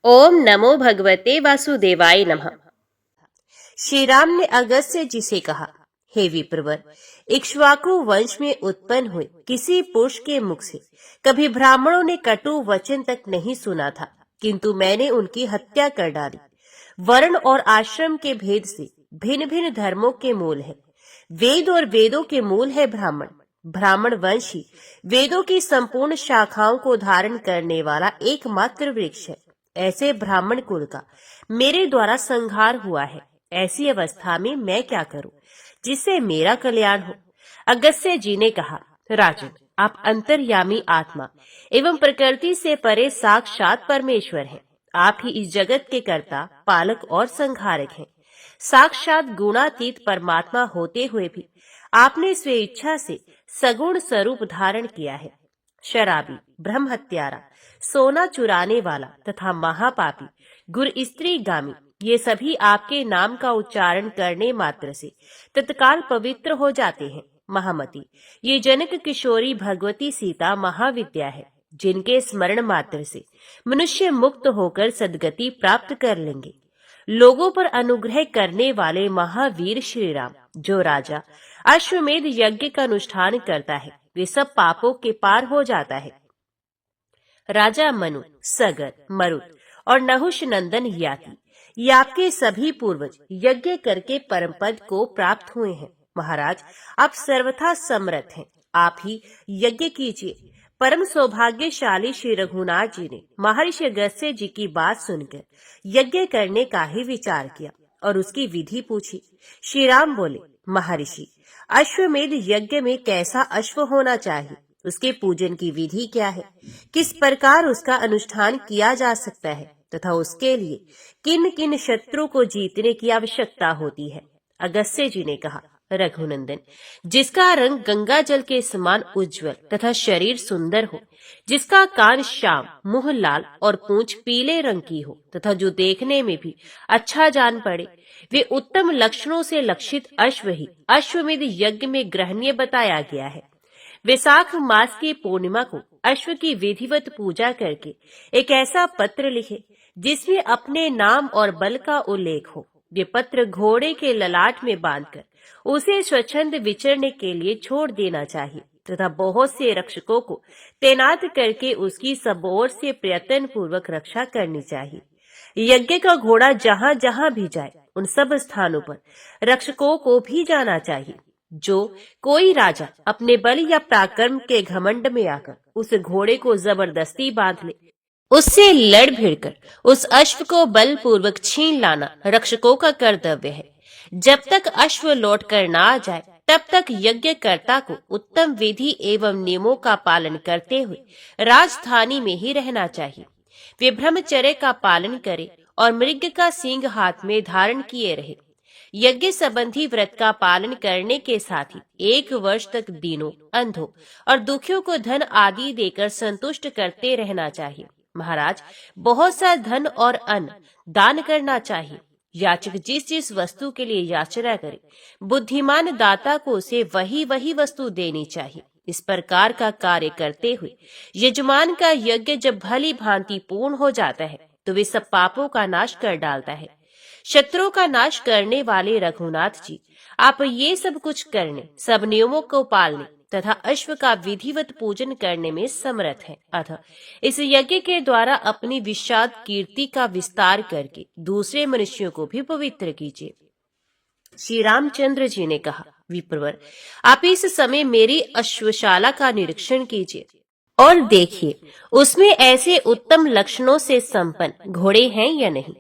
ओम नमो भगवते वासुदेवाय नमः। श्री राम ने अगस्त्य जी से कहा, हे विप्रवर, इक्ष्वाकु वंश में उत्पन्न हुए किसी पुरुष के मुख से कभी ब्राह्मणों ने कटु वचन तक नहीं सुना था, किंतु मैंने उनकी हत्या कर डाली। वर्ण और आश्रम के भेद से भिन्न भिन्न धर्मों के मूल है। वेद और वेदों के मूल है ब्राह्मण। ब्राह्मण वंश ही वेदों की संपूर्ण शाखाओं को धारण करने वाला एकमात्र वृक्ष है। ऐसे ब्राह्मण कुल का मेरे द्वारा संहार हुआ है। ऐसी अवस्था में मैं क्या करूं जिससे मेरा कल्याण हो? अगस्त्य जी ने कहा, राजन, आप अंतर्यामी आत्मा एवं प्रकृति से परे साक्षात परमेश्वर हैं। आप ही इस जगत के कर्ता, पालक और संहारक हैं। साक्षात गुणातीत परमात्मा होते हुए भी आपने स्वेच्छा से सगुण स्वरूप धारण किया है। शराबी, ब्रह्म हत्यारा, सोना चुराने वाला तथा महापापी, गुर स्त्री गामी, ये सभी आपके नाम का उच्चारण करने मात्र से तत्काल पवित्र हो जाते हैं। महामती, ये जनक किशोरी भगवती सीता महाविद्या है, जिनके स्मरण मात्र से मनुष्य मुक्त होकर सद्गति प्राप्त कर लेंगे। लोगों पर अनुग्रह करने वाले महावीर श्री राम, जो राजा अश्वमेध यज्ञ का अनुष्ठान करता है, वे सब पापों के पार हो जाता है। राजा मनु, सगर, मरुत और नहुष नंदन याति, ये आपके सभी पूर्वज यज्ञ करके परम पद को प्राप्त हुए हैं। महाराज, आप सर्वथा समर्थ हैं, आप ही यज्ञ कीजिए। परम सौभाग्यशाली श्री रघुनाथ जी ने महर्षि अगस्त्य जी की बात सुनकर यज्ञ करने का ही विचार किया और उसकी विधि पूछी। श्री राम बोले, महर्षि, अश्वमेध यज्ञ में कैसा अश्व होना चाहिए? उसके पूजन की विधि क्या है? किस प्रकार उसका अनुष्ठान किया जा सकता है तथा उसके लिए किन किन शत्रु को जीतने की आवश्यकता होती है? अगस्त्य जी ने कहा, रघुनंदन, जिसका रंग गंगा जल के समान उज्जवल तथा शरीर सुंदर हो, जिसका कान श्याम, मुंह लाल और पूंछ पीले रंग की हो तथा जो देखने में भी अच्छा जान पड़े, वे उत्तम लक्षणों से लक्षित अश्व ही अश्वमेध यज्ञ में ग्रहणीय बताया गया है। वैशाख मास की पूर्णिमा को अश्व की विधिवत पूजा करके एक ऐसा पत्र लिखे जिसमें अपने नाम और बल का उल्लेख हो। ये पत्र घोड़े के ललाट में बांधकर उसे स्वच्छंद विचरने के लिए छोड़ देना चाहिए तथा बहुत से रक्षकों को तैनात करके उसकी सब ओर से प्रयत्न पूर्वक रक्षा करनी चाहिए। यज्ञ का घोड़ा जहाँ जहाँ भी जाए, उन सब स्थानों पर रक्षकों को भी जाना चाहिए। जो कोई राजा अपने बल या पराक्रम के घमंड में आकर उस घोड़े को जबरदस्ती बांध ले, उससे लड़ भिड़कर उस अश्व को बलपूर्वक छीन लाना रक्षकों का कर्तव्य है। जब तक अश्व लौट कर न आ जाए, तब तक यज्ञकर्ता को उत्तम विधि एवं नियमों का पालन करते हुए राजधानी में ही रहना चाहिए। वे ब्रह्मचर्य का पालन करे और मृग का सींग हाथ में धारण किए रहे। यज्ञ संबंधी व्रत का पालन करने के साथ ही 1 वर्ष तक दीनों, अंधों और दुखियों को धन आदि देकर संतुष्ट करते रहना चाहिए। महाराज, बहुत सा धन और अन्न दान करना चाहिए। याचक जिस जिस वस्तु के लिए याचना करे, बुद्धिमान दाता को उसे वही वही वस्तु देनी चाहिए। इस प्रकार का कार्य करते हुए यजमान का यज्ञ जब भली भांति पूर्ण हो जाता है, तो वे सब पापों का नाश कर डालता है। शत्रुओं का नाश करने वाले रघुनाथ जी, आप ये सब कुछ करने, सब नियमों को पालने तथा अश्व का विधिवत पूजन करने में समर्थ हैं। अतः इस यज्ञ के द्वारा अपनी विशाल कीर्ति का विस्तार करके दूसरे मनुष्यों को भी पवित्र कीजिए। श्री रामचंद्र जी ने कहा, विप्रवर, आप इस समय मेरी अश्वशाला का निरीक्षण कीजिए और देखिए उसमें ऐसे उत्तम लक्षणों से संपन्न घोड़े हैं या नहीं।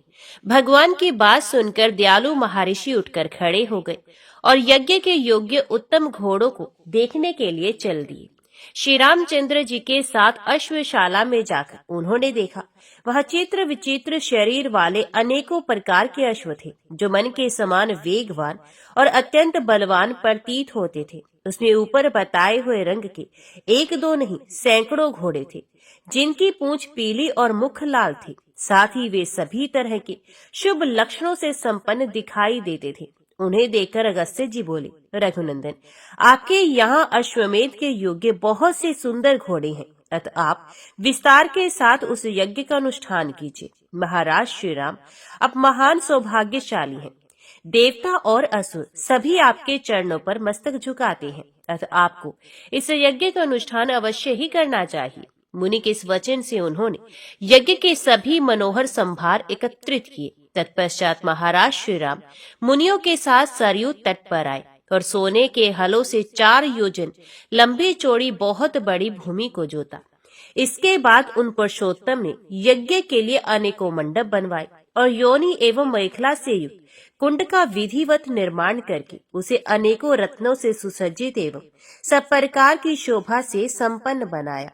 भगवान की बात सुनकर दयालु महर्षि उठकर खड़े हो गए और यज्ञ के योग्य उत्तम घोड़ों को देखने के लिए चल दिए। श्री रामचंद्र जी के साथ अश्वशाला में जाकर उन्होंने देखा, वह चित्र विचित्र शरीर वाले अनेकों प्रकार के अश्व थे, जो मन के समान वेगवान और अत्यंत बलवान प्रतीत होते थे। उसमें ऊपर बताए हुए रंग के 1-2 नहीं, सैकड़ों घोड़े थे, जिनकी पूंछ पीली और मुख लाल थी। साथ ही वे सभी तरह के शुभ लक्षणों से संपन्न दिखाई देते थे। उन्हें देखकर अगस्त्य जी बोले, रघुनंदन, आपके यहाँ अश्वमेध के योग्य बहुत से सुंदर घोड़े हैं, अतः आप विस्तार के साथ उस यज्ञ का अनुष्ठान कीजिए। महाराज श्री राम, आप महान सौभाग्यशाली हैं। देवता और असुर सभी आपके चरणों पर मस्तक झुकाते हैं, अतः आपको इस यज्ञ का अनुष्ठान अवश्य ही करना चाहिए। मुनि के इस वचन से उन्होंने यज्ञ के सभी मनोहर संभार एकत्रित किए। तत्पश्चात महाराज श्री राम मुनियों के साथ सरयू तट पर आए और सोने के हलों से 4 योजन लंबी चौड़ी बहुत बड़ी भूमि को जोता। इसके बाद उन पुरुषोत्तम ने यज्ञ के लिए अनेकों मंडप बनवाए और योनि एवं मेखला से युक्त कुंड का विधिवत निर्माण करके उसे अनेकों रत्नों से सुसज्जित एवं सब प्रकार की शोभा से संपन्न बनाया।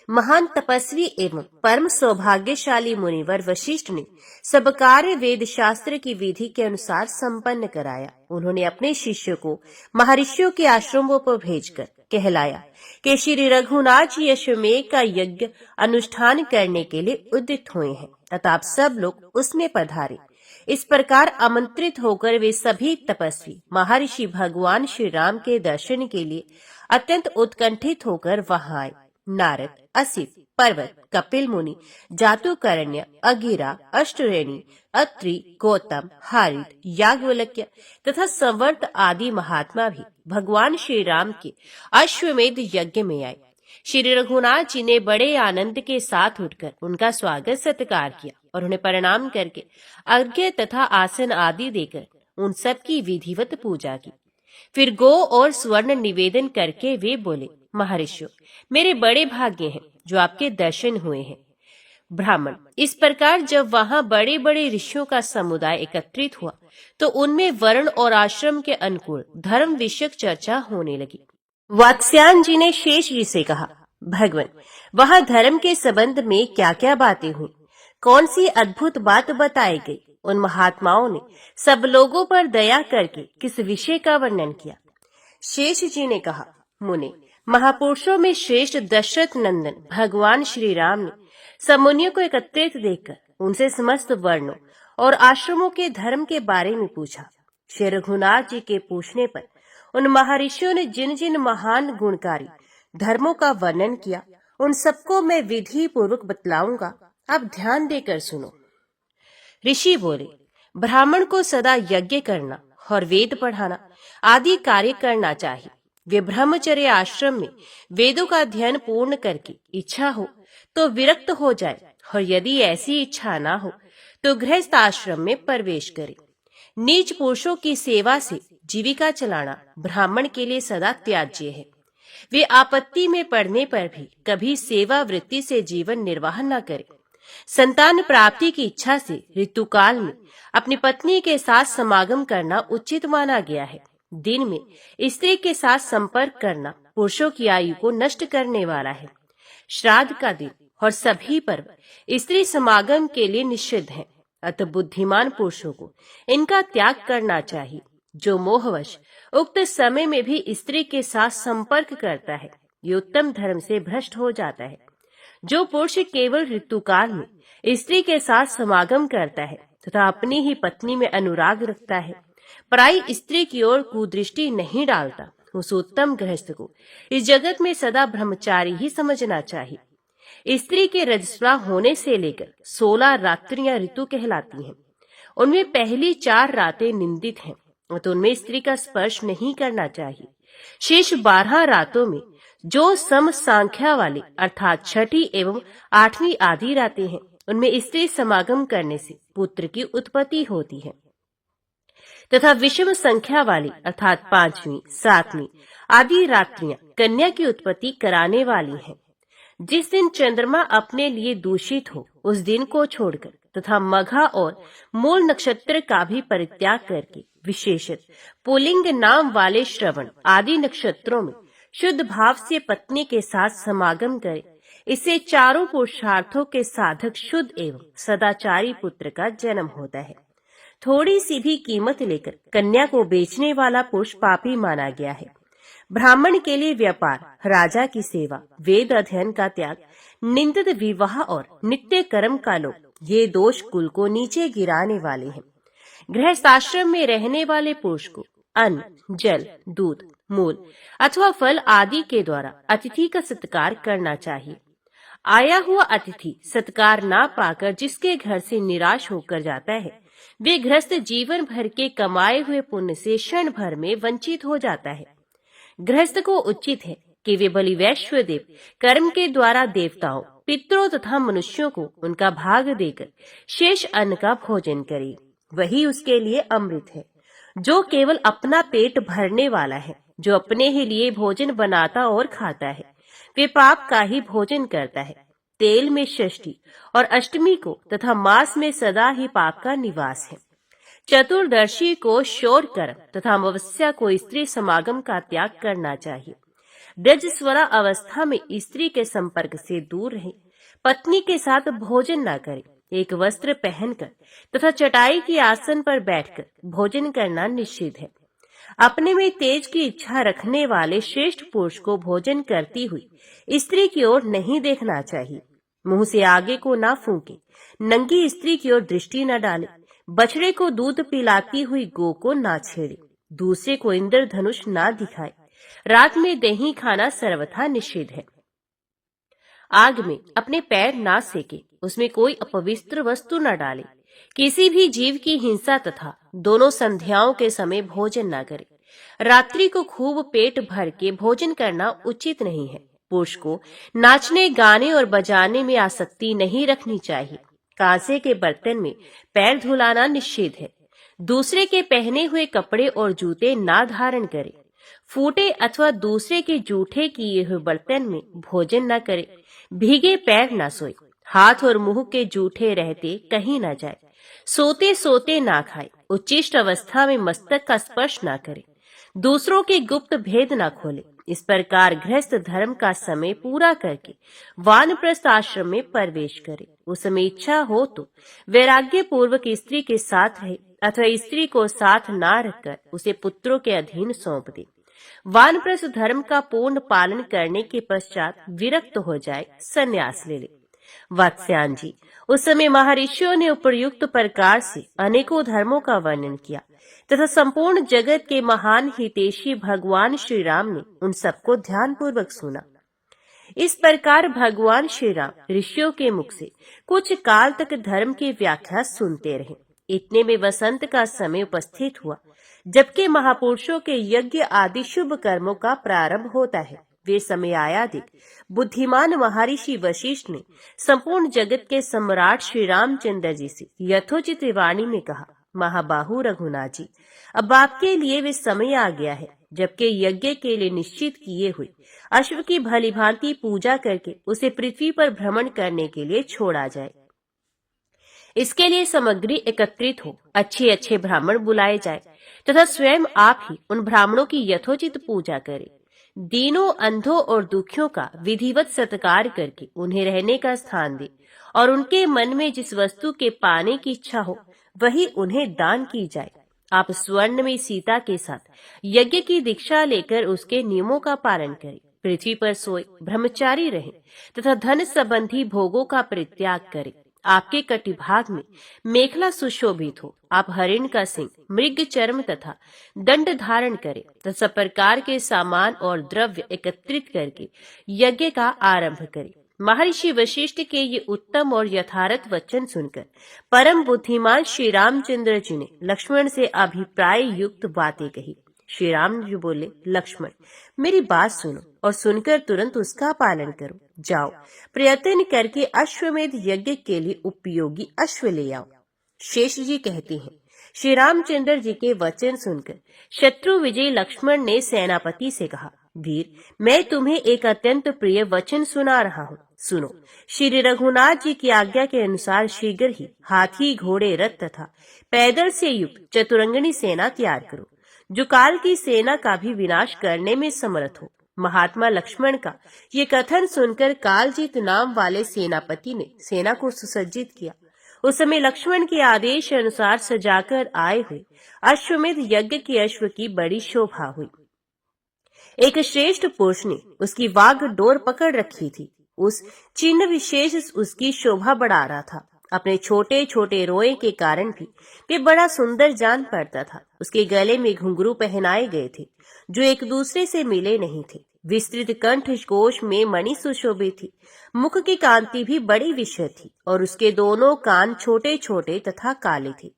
महान तपस्वी एवं परम सौभाग्यशाली मुनिवर वशिष्ठ ने सब कार्य वेद शास्त्र की विधि के अनुसार संपन्न कराया। उन्होंने अपने शिष्य को महर्षियों के आश्रमों पर भेजकर कहलाया कि श्री रघुनाथ जी अश्वमेध का यज्ञ अनुष्ठान करने के लिए उद्यत हुए हैं, तथा आप सब लोग उसमें पधारे। इस प्रकार आमंत्रित होकर वे सभी तपस्वी महर्षि भगवान श्री राम के दर्शन के लिए अत्यंत उत्कंठित होकर वहां आए। नारद, असित, पर्वत, कपिल मुनि, जातुकर्ण्य, अगिरा, अष्टरेणी, अत्रि, गौतम, हारित, याज्ञवल्क्य तथा संवर्त आदि महात्मा भी भगवान श्री राम के अश्वमेध यज्ञ में आए। श्री रघुनाथ जी ने बड़े आनंद के साथ उठकर उनका स्वागत सत्कार किया और उन्हें प्रणाम करके अर्घ्य तथा आसन आदि देकर उन सब की विधिवत पूजा की। फिर गो और स्वर्ण निवेदन करके वे बोले, महर्षियों, मेरे बड़े भाग्य हैं जो आपके दर्शन हुए हैं। ब्राह्मण, इस प्रकार जब वहां बड़े बड़े ऋषियों का समुदाय एकत्रित हुआ तो उनमें वर्ण और आश्रम के अनुकूल धर्म विषयक चर्चा होने लगी। वात्स्यायन जी ने शेष जी से कहा, भगवान, वहां धर्म के संबंध में क्या क्या बातें हुई, कौन सी अद्भुत बात बताई गई? उन महात्माओं ने सब लोगों पर दया करके किस विषय का वर्णन किया? शेष जी ने कहा, मुने, महापुरुषों में श्रेष्ठ दशरथ नंदन भगवान श्री राम ने सब मुनियों को एकत्रित देखकर उनसे समस्त वर्णों और आश्रमों के धर्म के बारे में पूछा। श्री रघुनाथ जी के पूछने पर उन महर्षियों ने जिन जिन महान गुणकारी धर्मों का वर्णन किया उन सबको मैं विधि पूर्वक बतलाऊंगा, आप ध्यान देकर सुनो। ऋषि बोले, ब्राह्मण को सदा यज्ञ करना और वेद पढ़ाना आदि कार्य करना चाहिए। वे ब्रह्मचर्य आश्रम में वेदों का अध्ययन पूर्ण करके इच्छा हो तो विरक्त हो जाए, और यदि ऐसी इच्छा ना हो तो गृहस्थ आश्रम में प्रवेश करे। नीच पुरुषों की सेवा से जीविका चलाना ब्राह्मण के लिए सदा त्याज्य है। वे आपत्ति में पड़ने पर भी कभी सेवा वृत्ति से जीवन निर्वाह न करे। संतान प्राप्ति की इच्छा से ऋतुकाल में अपनी पत्नी के साथ समागम करना उचित माना गया है। दिन में स्त्री के साथ संपर्क करना पुरुषों की आयु को नष्ट करने वाला है। श्राद्ध का दिन और सभी पर्व स्त्री समागम के लिए निषिद्ध हैं। अतः बुद्धिमान पुरुषों को इनका त्याग करना चाहिए। जो मोहवश उक्त समय में भी स्त्री के साथ संपर्क करता है, ये उत्तम धर्म से भ्रष्ट हो जाता है। जो पुरुष केवल ऋतुकाल में स्त्री के साथ समागम करता है तथा अपनी ही पत्नी में अनुराग रखता है, पराई स्त्री की ओर कुदृष्टि नहीं डालता, उस उत्तम गृहस्थ को इस जगत में सदा ब्रह्मचारी ही समझना चाहिए। स्त्री के रजस्वला होने से लेकर 16 रात्रियां ऋतु कहलाती हैं। उनमें पहली 4 रातें निंदित हैं, तो उनमें स्त्री का स्पर्श नहीं करना चाहिए। शेष 12 रातों में जो सम संख्या वाली अर्थात 6ठी एवं 8वीं आदि रातें हैं, उनमें स्त्री समागम करने से पुत्र की उत्पत्ति होती है, तथा विषम संख्या वाली अर्थात 5वीं, 7वीं आदि रात्रियां कन्या की उत्पत्ति कराने वाली हैं। जिस दिन चंद्रमा अपने लिए दूषित हो उस दिन को छोड़कर तथा मघा और मूल नक्षत्र का भी परित्याग करके विशेषत पुल्लिंग नाम वाले श्रवण आदि नक्षत्रों में शुद्ध भाव से पत्नी के साथ समागम करे। इससे चारों पुरुषार्थों के साधक शुद्ध एवं सदाचारी पुत्र का जन्म होता है। थोड़ी सी भी कीमत लेकर कन्या को बेचने वाला पुरुष पापी माना गया है। ब्राह्मण के लिए व्यापार, राजा की सेवा, वेद अध्ययन का त्याग, निंदित विवाह और नित्य कर्म का लोभ, ये दोष कुल को नीचे गिराने वाले हैं। गृहस्थाश्रम में रहने वाले पुरुष को अन्न, जल, दूध, मूल अथवा फल आदि के द्वारा अतिथि का सत्कार करना चाहिए। आया हुआ अतिथि सत्कार ना पाकर जिसके घर से निराश होकर जाता है, वे गृहस्थ जीवन भर के कमाए हुए पुण्य से क्षण भर में वंचित हो जाता है। गृहस्थ को उचित है कि वे बलि वैश्व देव कर्म के द्वारा देवताओं, पितरों तथा मनुष्यों को उनका भाग देकर शेष अन्न का भोजन करे। वही उसके लिए अमृत है। जो केवल अपना पेट भरने वाला है, जो अपने ही लिए भोजन बनाता और खाता है, वे पाप का ही भोजन करता है। तेल में षष्ठी और अष्टमी को तथा मास में सदा ही पाप का निवास है। चतुर्दशी को शौर कर्म तथा अमावस्या को स्त्री समागम का त्याग करना चाहिए। ब्रजस्वरा अवस्था में स्त्री के संपर्क से दूर रहे, पत्नी के साथ भोजन न करे, एक वस्त्र पहनकर तथा चटाई की आसन पर बैठकर भोजन करना निषिद्ध है। अपने में तेज की इच्छा रखने वाले श्रेष्ठ पुरुष को भोजन करती हुई स्त्री की ओर नहीं देखना चाहिए। मुंह से आगे को ना फूंके, नंगी स्त्री की ओर दृष्टि न डाले, बछड़े को दूध पिलाती हुई गो को ना छेड़े, दूसरे को इंद्रधनुष ना दिखाए, रात में दही खाना सर्वथा निषिद्ध है। आग में अपने पैर ना सेके, उसमें कोई अपवित्र वस्तु न डाले, किसी भी जीव की हिंसा तथा दोनों संध्याओं के समय भोजन न करे। रात्रि को खूब पेट भर के भोजन करना उचित नहीं है। पुरुष को नाचने, गाने और बजाने में आसक्ति नहीं रखनी चाहिए। कांसे के बर्तन में पैर धुलाना निषेध है। दूसरे के पहने हुए कपड़े और जूते ना धारण करे। फूटे अथवा दूसरे के जूठे किए हुए बर्तन में भोजन न करे। भीगे पैर न सोए। हाथ और मुंह के जूठे रहते कहीं न जाए। सोते सोते ना खाए। उच्चिष्ट अवस्था में मस्तक का स्पर्श न करे। दूसरों के गुप्त भेद न खोले। इस प्रकार गृहस्थ धर्म का समय पूरा करके वानप्रस्थ आश्रम में प्रवेश करे। उस समय इच्छा हो तो वैराग्य पूर्वक स्त्री के साथ रहे अथवा स्त्री को साथ ना रखकर उसे पुत्रों के अधीन सौंप दे। वानप्रस्थ धर्म का पूर्ण पालन करने के पश्चात विरक्त हो जाए, संन्यास ले ले। वात्स्यायन जी, उस समय महर्षियों ने उपर्युक्त प्रकार से अनेकों धर्मों का वर्णन किया तथा संपूर्ण जगत के महान हितैषी भगवान श्री राम ने उन सबको ध्यान पूर्वक सुना। इस प्रकार भगवान श्री राम ऋषियों के मुख से कुछ काल तक धर्म की व्याख्या सुनते रहे। इतने में वसंत का समय उपस्थित हुआ, जबकि महापुरुषों के यज्ञ आदि शुभ कर्मों का प्रारंभ होता है। वे समय आया देख बुद्धिमान महर्षि वशिष्ठ ने संपूर्ण जगत के सम्राट श्री रामचंद्र जी से यथोचित वाणी में कहा, महाबाहु रघुनाथ जी, अब आपके लिए वे समय आ गया है जबकि यज्ञ के लिए निश्चित किए हुए अश्व की भली भांति पूजा करके उसे पृथ्वी पर भ्रमण करने के लिए छोड़ा जाए। इसके लिए सामग्री एकत्रित हो, अच्छे अच्छे ब्राह्मण बुलाए जाए तथा स्वयं आप ही उन ब्राह्मणों की यथोचित पूजा करें। दीनों, अंधों और दुखियों का विधिवत सत्कार करके उन्हें रहने का स्थान दे और उनके मन में जिस वस्तु के पाने की इच्छा हो वही उन्हें दान की जाए। आप स्वर्ण में सीता के साथ यज्ञ की दीक्षा लेकर उसके नियमों का पालन करें। पृथ्वी पर सोए, ब्रह्मचारी रहें तथा धन संबंधी भोगों का परित्याग करें। आपके कटिभाग में मेखला सुशोभित हो। आप हरिण का सिंह, मृग चर्म तथा दंड धारण करें तथा सब प्रकार के सामान और द्रव्य एकत्रित करके यज्ञ का आरंभ करें। महर्षि वशिष्ठ के ये उत्तम और यथार्थ वचन सुनकर परम बुद्धिमान श्री रामचंद्र जी ने लक्ष्मण से अभिप्राय युक्त बातें कही। श्री राम जी बोले, लक्ष्मण, मेरी बात सुनो और सुनकर तुरंत उसका पालन करो। जाओ, प्रयत्न करके अश्वमेध यज्ञ के लिए उपयोगी अश्व ले आओ। शेष जी कहते हैं, श्री रामचंद्र जी के वचन सुनकर शत्रु विजय लक्ष्मण ने सेनापति से कहा, वीर, मैं तुम्हें एक अत्यंत प्रिय वचन सुना रहा हूँ, सुनो। श्री रघुनाथ जी की आज्ञा के अनुसार शीघ्र ही हाथी, घोड़े, रथ तथा पैदल से युक्त चतुरंगनी सेना तैयार करो, जो काल की सेना का भी विनाश करने में समर्थ हो। महात्मा लक्ष्मण का ये कथन सुनकर कालजीत नाम वाले सेनापति ने सेना को सुसज्जित किया। उस समय लक्ष्मण के आदेश अनुसार सजाकर आए हुए अश्वमेध यज्ञ के अश्व की बड़ी शोभा हुई। एक श्रेष्ठ पुरुष ने उसकी वाग डोर पकड़ रखी थी। उस चिन्ह विशेष उसकी शोभा बढ़ा रहा था। अपने छोटे छोटे रोए के कारण भी वे बड़ा सुंदर जान पड़ता था। उसके गले में घुंघरू पहनाए गए थे जो एक दूसरे से मिले नहीं थे। विस्तृत कंठ कोश में मणि सुशोभित थी। मुख की कांति भी बड़ी विशद थी और उसके दोनों कान छोटे छोटे तथा काले थे।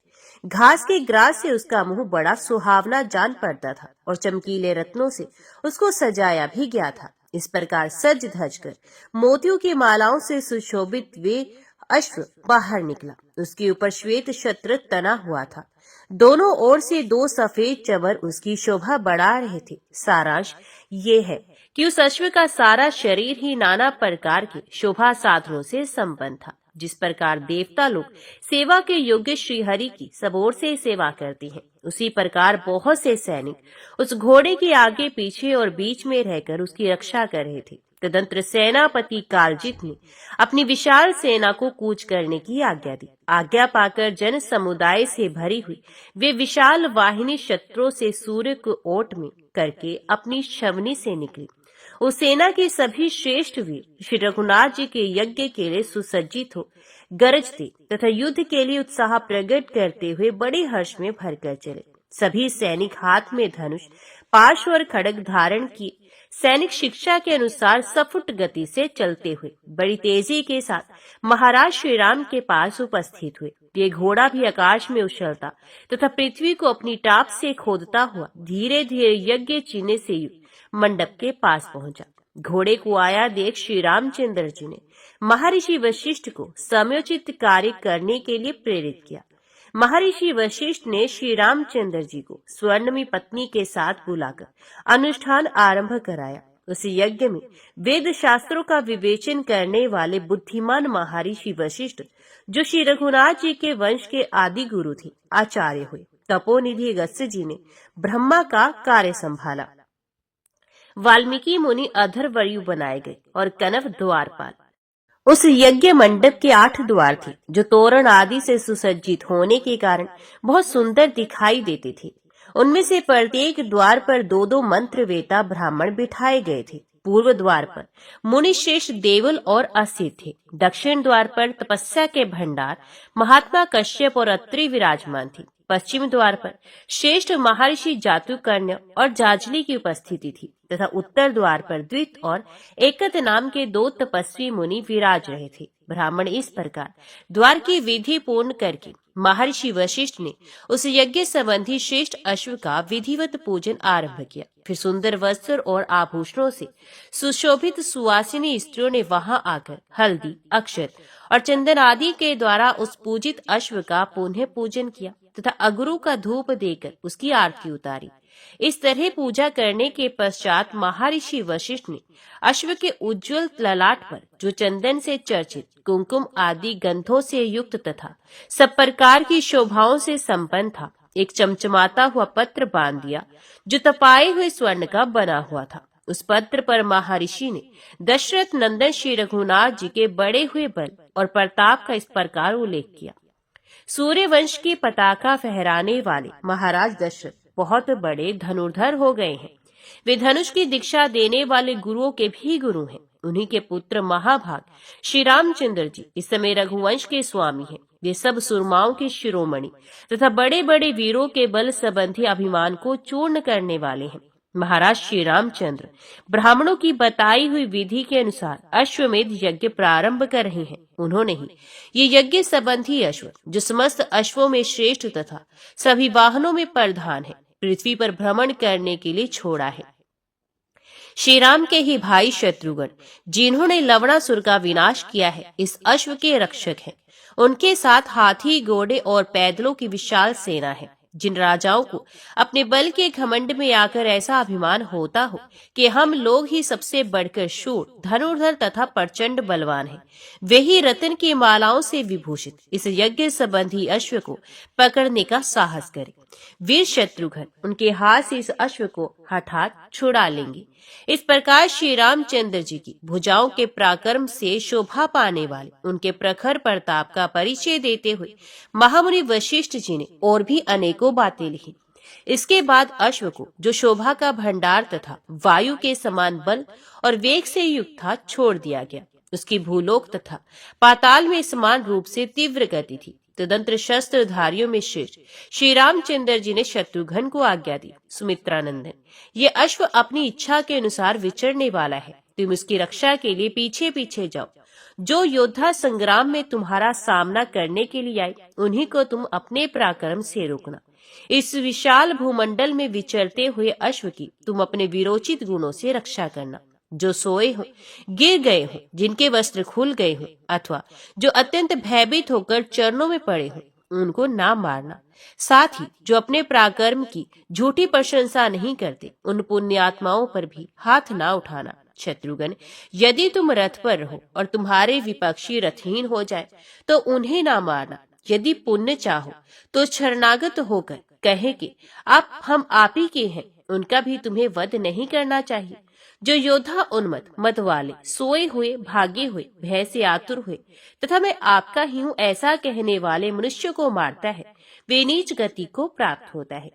घास के ग्रास से उसका मुंह बड़ा सुहावना जान पड़ता था और चमकीले रत्नों से उसको सजाया भी गया था। इस प्रकार सज धज कर मोतियों की मालाओं से सुशोभित वे अश्व बाहर निकला। उसके ऊपर श्वेत छत्र तना हुआ था। दोनों ओर से दो सफेद चमर उसकी शोभा बढ़ा रहे थे। सारांश ये है कि उस अश्व का सारा शरीर ही नाना प्रकार के शोभा साधनों से संपन्न था। जिस प्रकार देवता लोग सेवा के योग्य श्रीहरि की सब ओर से सेवा करते हैं, उसी प्रकार बहुत से सैनिक उस घोड़े के आगे पीछे और बीच में रहकर उसकी रक्षा कर रहे थे। तदंतर सेनापति कालजित ने अपनी विशाल सेना को कूच करने की आज्ञा दी। आज्ञा पाकर जन समुदाय से भरी हुई वे विशाल वाहिनी शत्रुओं से सूर्य को ओट में करके अपनी छवनी से निकली। उस सेना के सभी श्रेष्ठ वीर श्री रघुनाथ जी के यज्ञ के लिए सुसज्जित हो गरजते तथा युद्ध के लिए उत्साह प्रकट करते हुए बड़े हर्ष में भरकर चले। सभी सैनिक हाथ में धनुष, पार्श्व और खड्ग धारण किए सैनिक शिक्षा के अनुसार सफुट गति से चलते हुए बड़ी तेजी के साथ महाराज श्री राम के पास उपस्थित हुए। ये घोड़ा भी आकाश में उछलता तथा पृथ्वी को अपनी टाप से खोदता हुआ धीरे धीरे यज्ञ चिन्ह से युक्त मंडप के पास पहुंचा। घोड़े को आया देख श्री रामचंद्र जी ने महर्षि वशिष्ठ को समयोचित कार्य करने के लिए प्रेरित किया। महर्षि वशिष्ठ ने श्री रामचंद्र जी को स्वर्णमयी पत्नी के साथ बुलाकर अनुष्ठान आरंभ कराया। उस यज्ञ में वेद शास्त्रों का विवेचन करने वाले बुद्धिमान महर्षि वशिष्ठ, जो श्री रघुनाथ जी के वंश के आदि गुरु थे, आचार्य हुए। तपोनिधि अगस्त्य जी ने ब्रह्मा का कार्य संभाला। वाल्मीकि मुनि अधर्वयु बनाए गए और कनव द्वारपाल। उस यज्ञ मंडप के 8 द्वार थे जो तोरण आदि से सुसज्जित होने के कारण बहुत सुंदर दिखाई देते थे। उनमें से प्रत्येक द्वार पर 2-2 मंत्र वेता ब्राह्मण बिठाए गए थे। पूर्व द्वार पर मुनि श्रेष्ठ देवल और असित थे। दक्षिण द्वार पर तपस्या के भंडार महात्मा कश्यप और अत्रि विराजमान थे। पश्चिम द्वार पर श्रेष्ठ महर्षि जातुकर्ण्य और जाजली की उपस्थिति थी तथा उत्तर द्वार पर द्वित और एकत नाम के 2 तपस्वी मुनि विराज रहे थे। ब्राह्मण इस प्रकार द्वार की विधि पूर्ण करके महर्षि वशिष्ठ ने उस यज्ञ संबंधी श्रेष्ठ अश्व का विधिवत पूजन आरंभ किया। फिर सुंदर वस्त्र और आभूषणों से सुशोभित सुवासिनी स्त्रियों ने वहां आकर हल्दी, अक्षत और चंदन आदि के द्वारा उस पूजित अश्व का पुनः पूजन किया तथा अगरू का धूप देकर उसकी आरती उतारी। इस तरह पूजा करने के पश्चात महर्षि वशिष्ठ ने अश्व के उज्ज्वल ललाट पर, जो चंदन से चर्चित कुमकुम आदि गंधों से युक्त तथा सब प्रकार की शोभाओं से संपन्न था, एक चमचमाता हुआ पत्र बांध दिया जो तपाए हुए स्वर्ण का बना हुआ था। उस पत्र पर महर्षि ने दशरथ नंदन श्री रघुनाथ जी के बढ़े हुए बल और प्रताप का इस प्रकार उल्लेख किया। सूर्य वंश की पताका फहराने वाले महाराज दशरथ बहुत बड़े धनुर्धर हो गए हैं। वे धनुष की दीक्षा देने वाले गुरुओं के भी गुरु हैं। उन्हीं के पुत्र महाभाग श्री रामचंद्र जी इस समय रघुवंश के स्वामी हैं। वे सब सुरमाओं के शिरोमणि तथा बड़े बड़े वीरों के बल संबंधी अभिमान को चूर्ण करने वाले हैं। महाराज श्री रामचंद्र ब्राह्मणों की बताई हुई विधि के अनुसार अश्वमेध यज्ञ प्रारंभ कर रहे हैं। उन्होंने ही ये यज्ञ संबंधी अश्व, जो समस्त अश्वों में श्रेष्ठ तथा सभी वाहनों में प्रधान है, पृथ्वी पर भ्रमण करने के लिए छोड़ा है। श्री राम के ही भाई शत्रुघ्न, जिन्होंने लवणासुर का विनाश किया है, इस अश्व के रक्षक हैं। उनके साथ हाथी, घोड़े और पैदलों की विशाल सेना है। जिन राजाओं को अपने बल के घमंड में आकर ऐसा अभिमान होता हो कि हम लोग ही सबसे बढ़कर शूर, धनुर्धर तथा प्रचंड बलवान हैं, वे ही रत्न की मालाओं से विभूषित इस यज्ञ संबंधी अश्व को पकड़ने का साहस करें। वीर शत्रुघ्न उनके हाथ से इस अश्व को हठात छुड़ा लेंगे। इस प्रकार श्री रामचंद्र जी की भुजाओं के पराक्रम से शोभा पाने वाले उनके प्रखर प्रताप का परिचय देते हुए महामुनि वशिष्ठ जी ने और भी अनेकों बातें लिखी। इसके बाद अश्व को, जो शोभा का भंडार तथा वायु के समान बल और वेग से युक्त था, छोड़ दिया गया। उसकी भूलोक तथा पाताल में समान रूप से तीव्र गति थी। तदंतर शस्त्रधारियों में श्रेष्ठ श्री रामचंद्र जी ने शत्रुघ्न को आज्ञा दी, सुमित्रानंदन, ये अश्व अपनी इच्छा के अनुसार विचरने वाला है, तुम उसकी रक्षा के लिए पीछे पीछे जाओ। जो योद्धा संग्राम में तुम्हारा सामना करने के लिए आए, उन्हीं को तुम अपने पराक्रम से रोकना। इस विशाल भूमंडल में विचरते हुए अश्व की तुम अपने वीरोचित गुणों से रक्षा करना। जो सोए हो, गिर गए हो, जिनके वस्त्र खुल गए हो, अथवा जो अत्यंत भयभीत होकर चरणों में पड़े हो, उनको ना मारना। साथ ही जो अपने पराक्रम की झूठी प्रशंसा नहीं करते, उन पुण्यात्माओं पर भी हाथ ना उठाना। शत्रुघ्न, यदि तुम रथ पर रहो और तुम्हारे विपक्षी रथहीन हो जाए तो उन्हें ना मारना। यदि पुण्य चाहो तो शरणागत होकर कहे कि हम आप ही के हैं, उनका भी तुम्हें वध नहीं करना चाहिए। जो योद्धा उन्मत्त, मत वाले, सोए हुए, भागे हुए, भय से आतुर हुए तथा मैं आपका ही हूँ ऐसा कहने वाले मनुष्य को मारता है, वे नीच गति को प्राप्त होता है।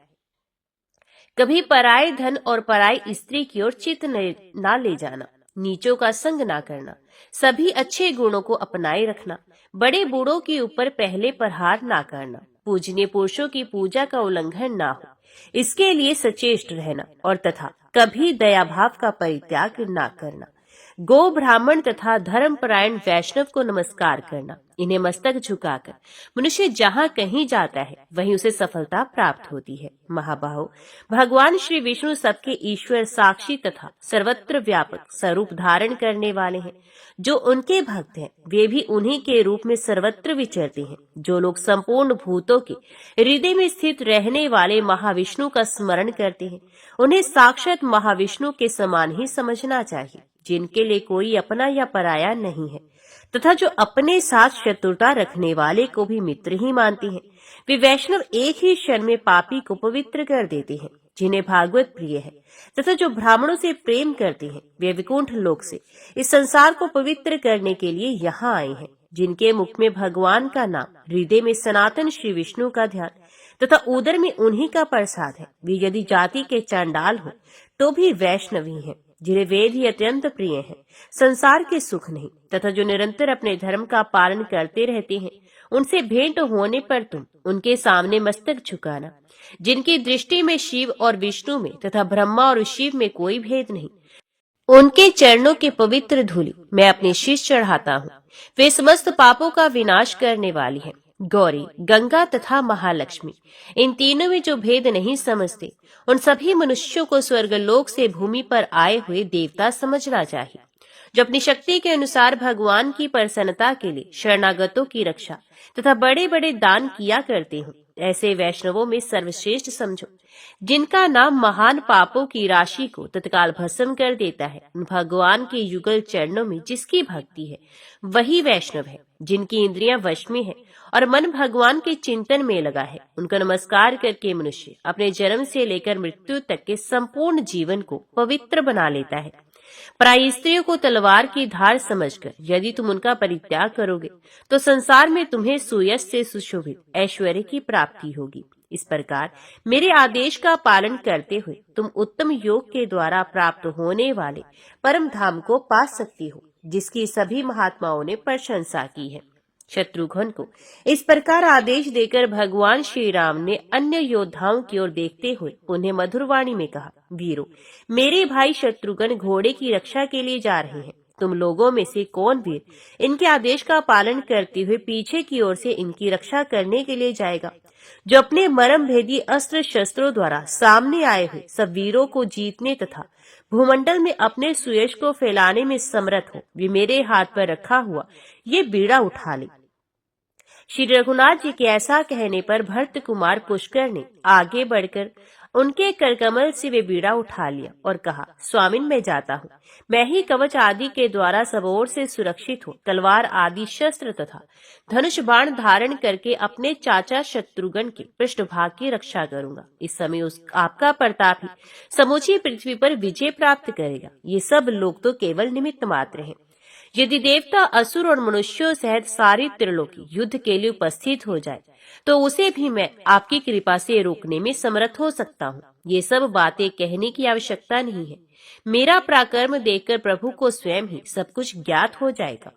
कभी पराये धन और पराई स्त्री की ओर चित्त ना ले जाना, नीचों का संग ना करना, सभी अच्छे गुणों को अपनाए रखना, बड़े बूढ़ों के ऊपर पहले प्रहार ना करना, पूजनीय पुरुषों की पूजा का उल्लंघन ना हो, इसके लिए सचेष्ट रहना, और तथा कभी दया भाव का परित्याग ना करना। गो ब्राह्मण तथा धर्मपरायण वैष्णव को नमस्कार करना, इन्हें मस्तक झुकाकर मनुष्य जहाँ कहीं जाता है वहीं उसे सफलता प्राप्त होती है। महाबाहो, भगवान श्री विष्णु सबके ईश्वर, साक्षी तथा सर्वत्र व्यापक स्वरूप धारण करने वाले हैं। जो उनके भक्त हैं वे भी उन्हीं के रूप में सर्वत्र विचरते हैं। जो लोग संपूर्ण भूतों के हृदय में स्थित रहने वाले महाविष्णु का स्मरण करते हैं, उन्हें साक्षात महाविष्णु के समान ही समझना चाहिए, जिनके लिए कोई अपना या पराया नहीं है तथा जो अपने साथ शत्रुता रखने वाले को भी मित्र ही मानते हैं। वे वैष्णव एक ही क्षण में पापी को पवित्र कर देते हैं। जिन्हें भागवत प्रिय है तथा जो ब्राह्मणों से प्रेम करते हैं, वे विकुंठ लोक से इस संसार को पवित्र करने के लिए यहाँ आए हैं। जिनके मुख में भगवान का नाम, हृदय में सनातन श्री विष्णु का ध्यान तथा उदर में उन्हीं का प्रसाद है, वे यदि जाति के चांडाल हो तो भी वैष्णवी हैं। जिन्हें वेद ही अत्यंत प्रिय हैं, संसार के सुख नहीं, तथा जो निरंतर अपने धर्म का पालन करते रहते हैं, उनसे भेंट होने पर तुम उनके सामने मस्तक झुकाना। जिनकी दृष्टि में शिव और विष्णु में तथा ब्रह्मा और शिव में कोई भेद नहीं, उनके चरणों के पवित्र धूलि मैं अपने शीश चढ़ाता हूँ। वे समस्त पापों का विनाश करने वाली हैं। गौरी, गंगा तथा महालक्ष्मी, इन तीनों में जो भेद नहीं समझते, उन सभी मनुष्यों को स्वर्गलोक से भूमि पर आए हुए देवता समझना चाहिए। जो अपनी शक्ति के अनुसार भगवान की प्रसन्नता के लिए शरणागतों की रक्षा तथा बड़े बड़े दान किया करते हो, ऐसे वैष्णवों में सर्वश्रेष्ठ समझो। जिनका नाम महान पापों की राशि को तत्काल भस्म कर देता है, उन भगवान के युगल चरणों में जिसकी भक्ति है वही वैष्णव है। जिनकी इंद्रियां वश में है और मन भगवान के चिंतन में लगा है, उनका नमस्कार करके मनुष्य अपने जन्म से लेकर मृत्यु तक के संपूर्ण जीवन को पवित्र बना लेता है। पराई स्त्रियों को तलवार की धार समझकर यदि तुम उनका परित्याग करोगे तो संसार में तुम्हें सुयश से सुशोभित ऐश्वर्य की प्राप्ति होगी। इस प्रकार मेरे आदेश का पालन करते हुए तुम उत्तम योग के द्वारा प्राप्त होने वाले परम धाम को पा सकती हो, जिसकी सभी महात्माओं ने प्रशंसा की है। शत्रुघ्न को इस प्रकार आदेश देकर भगवान श्री राम ने अन्य योद्धाओं की ओर देखते हुए उन्हें मधुर वाणी में कहा, वीरो, मेरे भाई शत्रुघ्न घोड़े की रक्षा के लिए जा रहे हैं। तुम लोगों में से कौन वीर इनके आदेश का पालन करते हुए पीछे की ओर से इनकी रक्षा करने के लिए जाएगा? जो अपने मरम भेदी अस्त्र शस्त्रों द्वारा सामने आए हुए सब वीरों को जीतने तथा भूमंडल में अपने सुयश को फैलाने में समर्थ हो, वे मेरे हाथ पर रखा हुआ ये बीड़ा उठा ले। श्री रघुनाथ जी के ऐसा कहने पर भरत कुमार पुष्कर ने आगे बढ़कर उनके करकमल से वे बीड़ा उठा लिया और कहा, स्वामिन, मैं जाता हूँ। मैं ही कवच आदि के द्वारा सब ओर से सुरक्षित हो तलवार आदि शस्त्र तथा धनुष बाण धारण करके अपने चाचा शत्रुघ्न के पृष्ठभाग की रक्षा करूंगा। इस समय आपका प्रताप ही समूची पृथ्वी पर विजय प्राप्त करेगा। ये सब लोग तो केवल निमित्त मात्र हैं। यदि देवता, असुर और मनुष्यों सहित सारी त्रिलोकी युद्ध के लिए उपस्थित हो जाए तो उसे भी मैं आपकी कृपा से रोकने में समर्थ हो सकता हूँ। ये सब बातें कहने की आवश्यकता नहीं है। मेरा पराक्रम देखकर प्रभु को स्वयं ही सब कुछ ज्ञात हो जाएगा।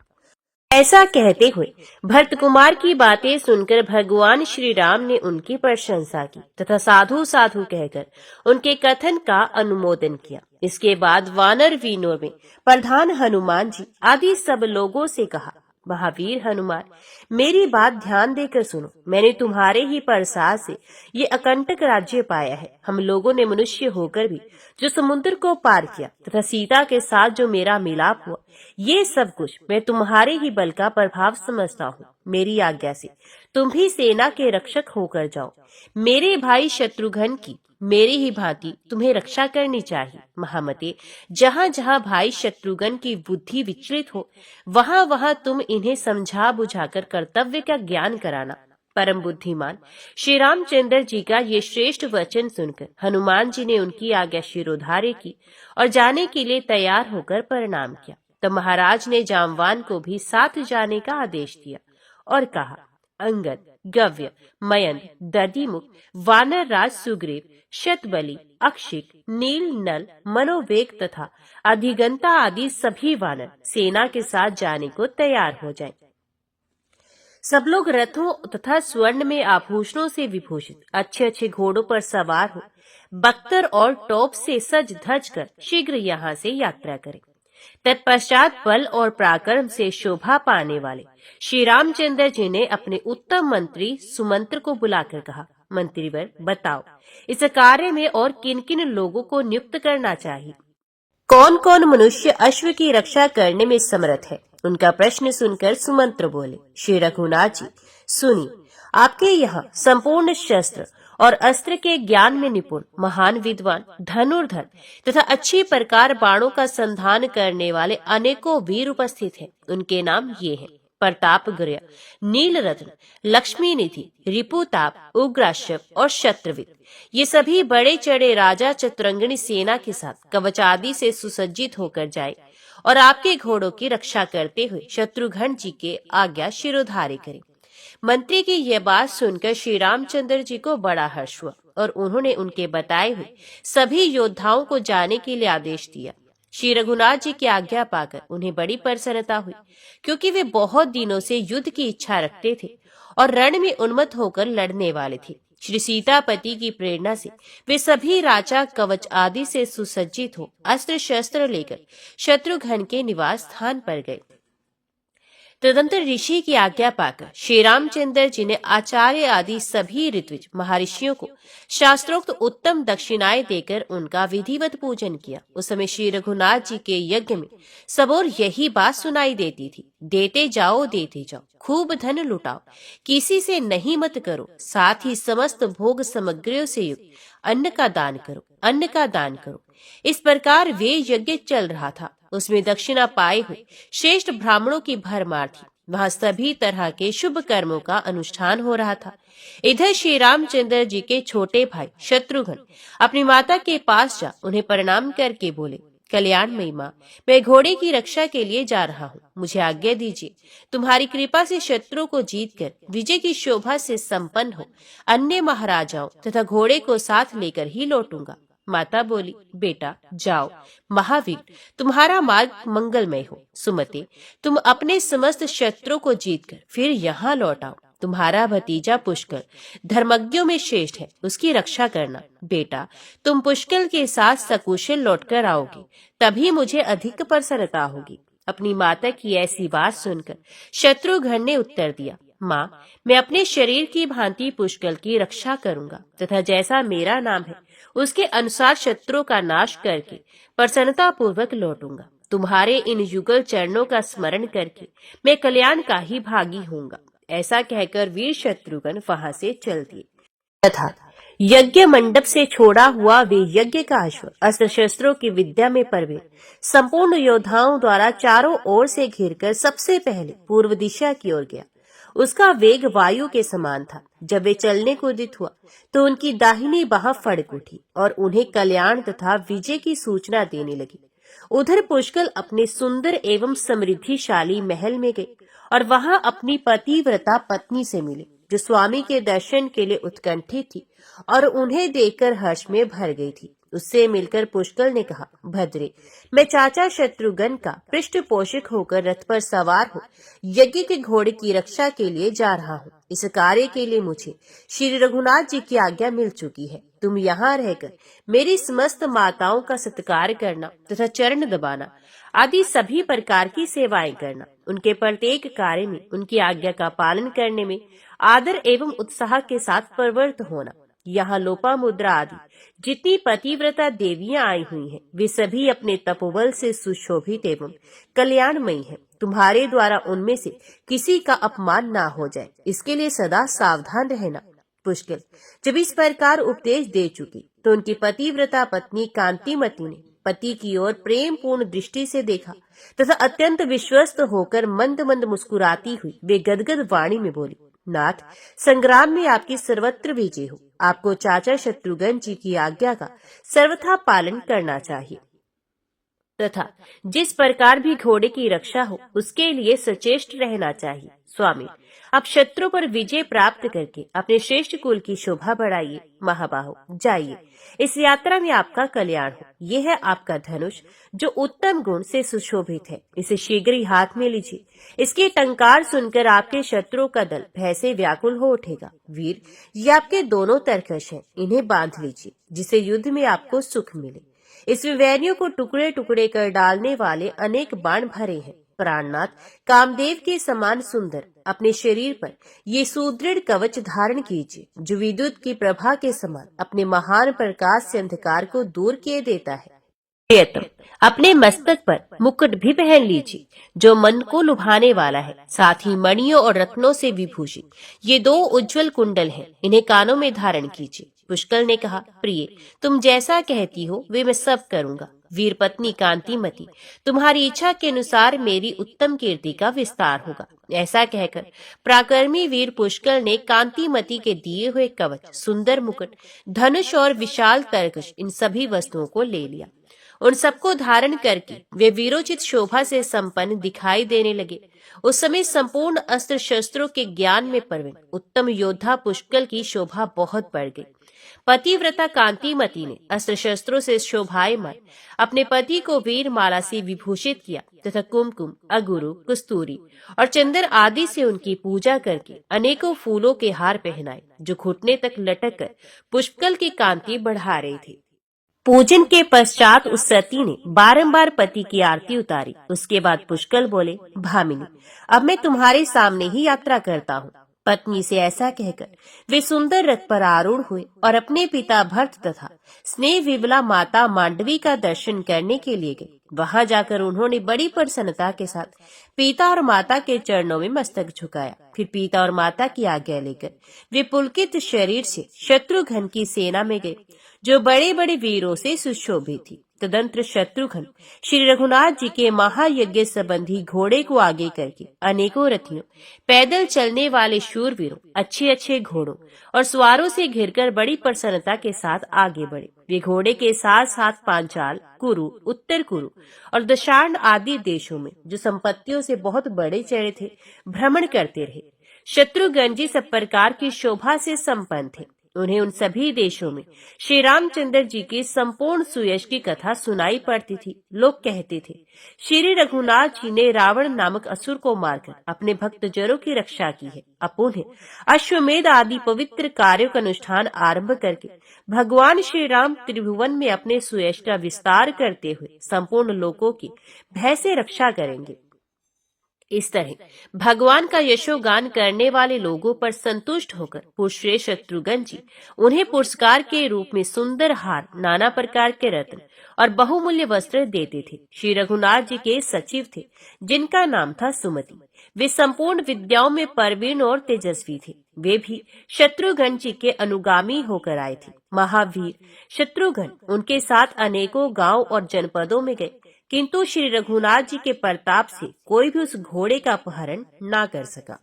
ऐसा कहते हुए भरत कुमार की बातें सुनकर भगवान श्री राम ने उनकी प्रशंसा की तथा साधु साधु कहकर उनके कथन का अनुमोदन किया। इसके बाद वानर वीरों में प्रधान हनुमान जी आदि सब लोगों से कहा, महावीर हनुमान, मेरी बात ध्यान देकर सुनो। मैंने तुम्हारे ही प्रसाद से ये अकंटक राज्य पाया है। हम लोगों ने मनुष्य होकर भी जो समुद्र को पार किया तथा सीता के साथ जो मेरा मिलाप हुआ, ये सब कुछ मैं तुम्हारे ही बल का प्रभाव समझता हूँ। मेरी आज्ञा से तुम भी सेना के रक्षक होकर जाओ। मेरे भाई शत्रुघ्न की मेरी ही भांति तुम्हें रक्षा करनी चाहिए। महामते, जहाँ जहाँ भाई शत्रुघ्न की बुद्धि विचलित हो, वहाँ वहाँ तुम इन्हें समझा बुझाकर कर्तव्य का ज्ञान कराना। परम बुद्धिमान श्री रामचंद्र जी का ये श्रेष्ठ वचन सुनकर हनुमान जी ने उनकी आज्ञा शिरोधार्य की और जाने के लिए तैयार होकर प्रणाम किया। तब महाराज ने जामवान को भी साथ जाने का आदेश दिया और कहा, अंगद, गव्य, मयंक, दधिमुख, वानर राज सुग्रीव, शतबली, अक्षिक, नील, नल, मनोवेग तथा अधिगंता आदि सभी वानर सेना के साथ जाने को तैयार हो जाएं। सब लोग रथों तथा स्वर्ण में आभूषणों से विभूषित अच्छे अच्छे घोड़ों पर सवार हो बख्तर और टॉप से सज धज कर शीघ्र यहाँ से यात्रा करें। तत्पश्चात बल और पराक्रम से शोभा पाने वाले श्री रामचंद्र जी ने अपने उत्तम मंत्री सुमंत्र को बुलाकर कहा, मंत्रीवर, बताओ इस कार्य में और किन किन लोगों को नियुक्त करना चाहिए? कौन कौन मनुष्य अश्व की रक्षा करने में समर्थ है? उनका प्रश्न सुनकर सुमंत्र बोले, श्री रघुनाथ जी, सुनिए, आपके यहाँ संपूर्ण शस्त्र और अस्त्र के ज्ञान में निपुण महान विद्वान, धनुर्धर तथा अच्छी प्रकार बाणों का संधान करने वाले अनेकों वीर उपस्थित हैं। उनके नाम ये हैं, प्रतापगृह, नीलरत्न, लक्ष्मी निधि, रिपुताप, उग्राश्व और शत्रविद। ये सभी बड़े चढ़े राजा चतुरंगिणी सेना के साथ कवच आदि से सुसज्जित होकर जाए और आपके घोड़ों की रक्षा करते हुए शत्रुघ्न जी के आज्ञा शिरोधार्य करें। मंत्री की यह बात सुनकर श्री रामचंद्र जी को बड़ा हर्ष हुआ और उन्होंने उनके बताए हुए सभी योद्धाओं को जाने के लिए आदेश दिया। श्री रघुनाथ जी की आज्ञा पाकर उन्हें बड़ी प्रसन्नता हुई, क्योंकि वे बहुत दिनों से युद्ध की इच्छा रखते थे और रण में उन्मत्त होकर लड़ने वाले थे। श्री सीतापति की प्रेरणा से वे सभी राजा कवच आदि से सुसज्जित हो अस्त्र शस्त्र लेकर शत्रुघ्न के निवास स्थान पर गए। तदंतर ऋषि की आज्ञा पाकर श्री रामचंद्र जी ने आचार्य आदि सभी ऋत्विज महर्षियों को शास्त्रोक्त उत्तम दक्षिणाएं देकर उनका विधिवत पूजन किया। उस समय श्री रघुनाथ जी के यज्ञ में सबोर यही बात सुनाई देती थी, देते जाओ, खूब धन लुटाओ, किसी से नहीं मत करो, साथ ही समस्त भोग सामग्रियों से युक्त अन्न का दान करो। इस प्रकार वे यज्ञ चल रहा था। उसमें दक्षिणा पाए हुए श्रेष्ठ ब्राह्मणों की भरमार थी। वहाँ सभी तरह के शुभ कर्मों का अनुष्ठान हो रहा था। इधर श्री रामचंद्र जी के छोटे भाई शत्रुघ्न अपनी माता के पास जा उन्हें प्रणाम करके बोले, कल्याणमयी माँ, मैं घोड़े की रक्षा के लिए जा रहा हूँ, मुझे आज्ञा दीजिए। तुम्हारी कृपा से शत्रु को जीतकर विजय की शोभा से संपन्न हो अन्य महाराजाओं तथा घोड़े को साथ लेकर ही लौटूंगा। माता बोली, बेटा जाओ, महावीर तुम्हारा मार्ग मंगलमय हो। सुमते, तुम अपने समस्त शत्रुओं को जीतकर फिर यहाँ लौट आओ। तुम्हारा भतीजा पुष्कर धर्मज्ञों में श्रेष्ठ है, उसकी रक्षा करना। बेटा, तुम पुष्कर के साथ सकुशल लौटकर आओगे, तभी मुझे अधिक प्रसन्नता होगी। अपनी माता की ऐसी बात सुनकर शत्रुघ्न ने उत्तर दिया, माँ, मैं अपने शरीर की भांति पुष्कर की रक्षा करूंगा तथा जैसा मेरा नाम है उसके अनुसार शत्रुओं का नाश करके प्रसन्नता पूर्वक लौटूंगा। तुम्हारे इन युगल चरणों का स्मरण करके मैं कल्याण का ही भागी होऊंगा। ऐसा कहकर वीर शत्रुघ्न वहां से चल दिए तथा यज्ञ मंडप से छोड़ा हुआ वे यज्ञ का अश्व अस्त्र शस्त्रों की विद्या में प्रवीण संपूर्ण योद्धाओं द्वारा चारों ओर से घिरकर सबसे पहले पूर्व दिशा की ओर गया। उसका वेग वायु के समान था। जब वे चलने को उदित हुआ तो उनकी दाहिनी बाह फड़क उठी और उन्हें कल्याण तथा विजय की सूचना देने लगी। उधर पुष्कल अपने सुंदर एवं समृद्धिशाली महल में गए और वहां अपनी पतिव्रता पत्नी से मिले, जो स्वामी के दर्शन के लिए उत्कंठित थी और उन्हें देखकर हर्ष में भर गई थी। उससे मिलकर पुष्कल ने कहा, भद्रे, मैं चाचा शत्रुघ्न का पृष्ठपोषक होकर रथ पर सवार हो यज्ञ के घोड़े की रक्षा के लिए जा रहा हूँ। इस कार्य के लिए मुझे श्री रघुनाथ जी की आज्ञा मिल चुकी है। तुम यहाँ रहकर मेरी समस्त माताओं का सत्कार करना तथा चरण दबाना आदि सभी प्रकार की सेवाएं करना, उनके प्रत्येक कार्य में उनकी आज्ञा का पालन करने में आदर एवं उत्साह के साथ प्रवृत्त होना। यहाँ लोपामुद्रा आदि जितनी पतिव्रता देवियां आई हुई हैं, वे सभी अपने तपोबल से सुशोभित एवं कल्याणमयी हैं। तुम्हारे द्वारा उनमें से किसी का अपमान ना हो जाए, इसके लिए सदा सावधान रहना। पुष्कल जब इस प्रकार उपदेश दे चुकी तो उनकी पतिव्रता पत्नी कांतिमती ने पति की ओर प्रेम पूर्ण दृष्टि से देखा तथा अत्यंत विश्वस्त होकर मंद मंद मुस्कुराती हुई वे गदगद वाणी में बोली, नाथ, संग्राम में आपकी सर्वत्र विजय हो। आपको चाचा शत्रुघ्न जी की आज्ञा का सर्वथा पालन करना चाहिए तथा जिस प्रकार भी घोड़े की रक्षा हो उसके लिए सचेष्ट रहना चाहिए। स्वामी, आप शत्रु पर विजय प्राप्त करके अपने श्रेष्ठ कुल की शोभा बढ़ाइए। महाबाहो, जाइए, इस यात्रा में आपका कल्याण हो। यह है आपका धनुष, जो उत्तम गुण से सुशोभित है। इसे शीघ्र ही हाथ में लीजिए। इसकी टंकार सुनकर आपके शत्रुओं का दल भय से व्याकुल हो उठेगा। वीर, ये आपके दोनों तरकश हैं, इन्हें बांध लीजिए, जिससे युद्ध में आपको सुख मिले। इसमें वैरियों को टुकड़े टुकड़े कर डालने वाले अनेक बाण भरे हैं। प्राणनाथ, कामदेव के समान सुंदर अपने शरीर पर ये सुदृढ़ कवच धारण कीजिए, जो विद्युत की प्रभा के समान अपने महान प्रकाश से अंधकार को दूर किए देता है। प्रियतम, अपने मस्तक पर मुकुट भी पहन लीजिए, जो मन को लुभाने वाला है। साथ ही मणियों और रत्नों से विभूषित ये 2 उज्जवल कुंडल हैं, इन्हें कानों में धारण कीजिए। पुष्कल ने कहा, प्रिय, तुम जैसा कहती हो वे मैं सब करूंगा। वीर पत्नी कांतिमती, तुम्हारी इच्छा के अनुसार मेरी उत्तम कीर्ति का विस्तार होगा। ऐसा कहकर पराक्रमी वीर पुष्कल ने कांतिमती के दिए हुए कवच, सुंदर मुकुट, धनुष और विशाल तरकश, इन सभी वस्तुओं को ले लिया। उन सबको धारण करके वे वीरोचित शोभा से संपन्न दिखाई देने लगे। उस समय संपूर्ण अस्त्र शस्त्रों के ज्ञान में प्रवीण उत्तम योद्धा पुष्कल की शोभा बहुत बढ़ गई। पतिव्रता कांतिमती ने अस्त्र शस्त्रों से शोभायमान अपने पति को वीर माला से विभूषित किया तथा कुमकुम, अगुरु, कस्तूरी और चंदन आदि से उनकी पूजा करके अनेकों फूलों के हार पहनाए, जो घुटने तक लटक कर पुष्कल की कांति बढ़ा रहे थे। पूजन के पश्चात उस सती ने बारंबार पति की आरती उतारी। उसके बाद पुष्कल बोले, भामिनी, अब मैं तुम्हारे सामने ही यात्रा करता हूँ। पत्नी से ऐसा कहकर वे सुंदर रथ पर आरूढ़ हुए और अपने पिता भरत तथा स्नेह विबला माता मांडवी का दर्शन करने के लिए गए। वहां जाकर उन्होंने बड़ी प्रसन्नता के साथ पिता और माता के चरणों में मस्तक झुकाया। फिर पिता और माता की आज्ञा लेकर वे पुलकित शरीर से शत्रुघ्न की सेना में गए, जो बड़े बड़े वीरों से सुशोभित थी। तदंतर शत्रुघ्न श्री रघुनाथ जी के महायज्ञ संबंधी घोड़े को आगे करके अनेकों रथियों, पैदल चलने वाले शूरवीरों, अच्छे अच्छे घोड़ों और सवारों से घिरकर बड़ी प्रसन्नता के साथ आगे बढ़े। वे घोड़े के साथ साथ पांचाल, कुरु, उत्तर कुरु और दशार्ण आदि देशों में, जो संपत्तियों से बहुत बड़े चढ़े थे, भ्रमण करते रहे। शत्रुघ्न जी सब प्रकार की शोभा से संपन्न थे। उन्हें उन सभी देशों में श्री रामचंद्र जी की संपूर्ण सुयश की कथा सुनाई पड़ती थी। लोग कहते थे, श्री रघुनाथ जी ने रावण नामक असुर को मारकर अपने भक्तजनों की रक्षा की है। अब उन्हें अश्वमेध आदि पवित्र कार्यों का अनुष्ठान आरंभ करके भगवान श्री राम त्रिभुवन में अपने सुयश का विस्तार करते हुए संपूर्ण लोगों की भय से रक्षा करेंगे। इस तरह भगवान का यशोगान करने वाले लोगों पर संतुष्ट होकर पुष्य शत्रुघ्न जी उन्हें पुरस्कार के रूप में सुंदर हार, नाना प्रकार के रत्न और बहुमूल्य वस्त्र देते थे। श्री रघुनाथ जी के सचिव थे, जिनका नाम था सुमति। वे संपूर्ण विद्याओं में प्रवीण और तेजस्वी थे। वे भी शत्रुघ्न जी के अनुगामी होकर आए थे। महावीर शत्रुघ्न उनके साथ अनेकों गांव और जनपदों में गए, किंतु श्री रघुनाथ जी के प्रताप से कोई भी उस घोड़े का अपहरण ना कर सका।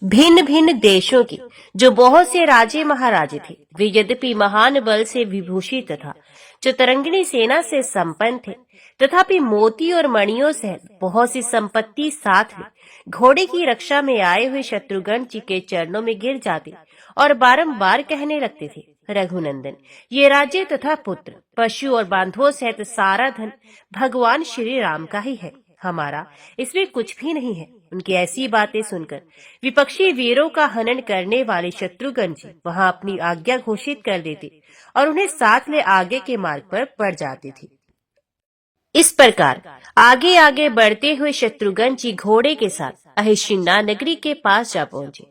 भिन्न भिन्न देशों के जो बहुत से राजे महाराजे थे, वे यद्यपि महान बल से विभूषित तथा जो तरंगिणी सेना से संपन्न थे। तथापि मोती और मणियों सहित बहुत सी संपत्ति साथ में घोड़े की रक्षा में आए हुए शत्रुघ्न जी के चरणों में गिर जाते और बारंबार कहने लगते थे, रघुनंदन, ये राज्य तथा पुत्र, पशु और बांधवों सहित सारा धन भगवान श्री राम का ही है, हमारा इसमें कुछ भी नहीं है। उनकी ऐसी बातें सुनकर विपक्षी वीरों का हनन करने वाले शत्रुघ्न जी वहां अपनी आज्ञा घोषित कर देते और उन्हें साथ ले आगे के मार्ग पर बढ़ जाते थे। इस प्रकार आगे आगे बढ़ते हुए शत्रुघ्न जी घोड़े के साथ अहिशिन्ना नगरी के पास जा पहुंचे,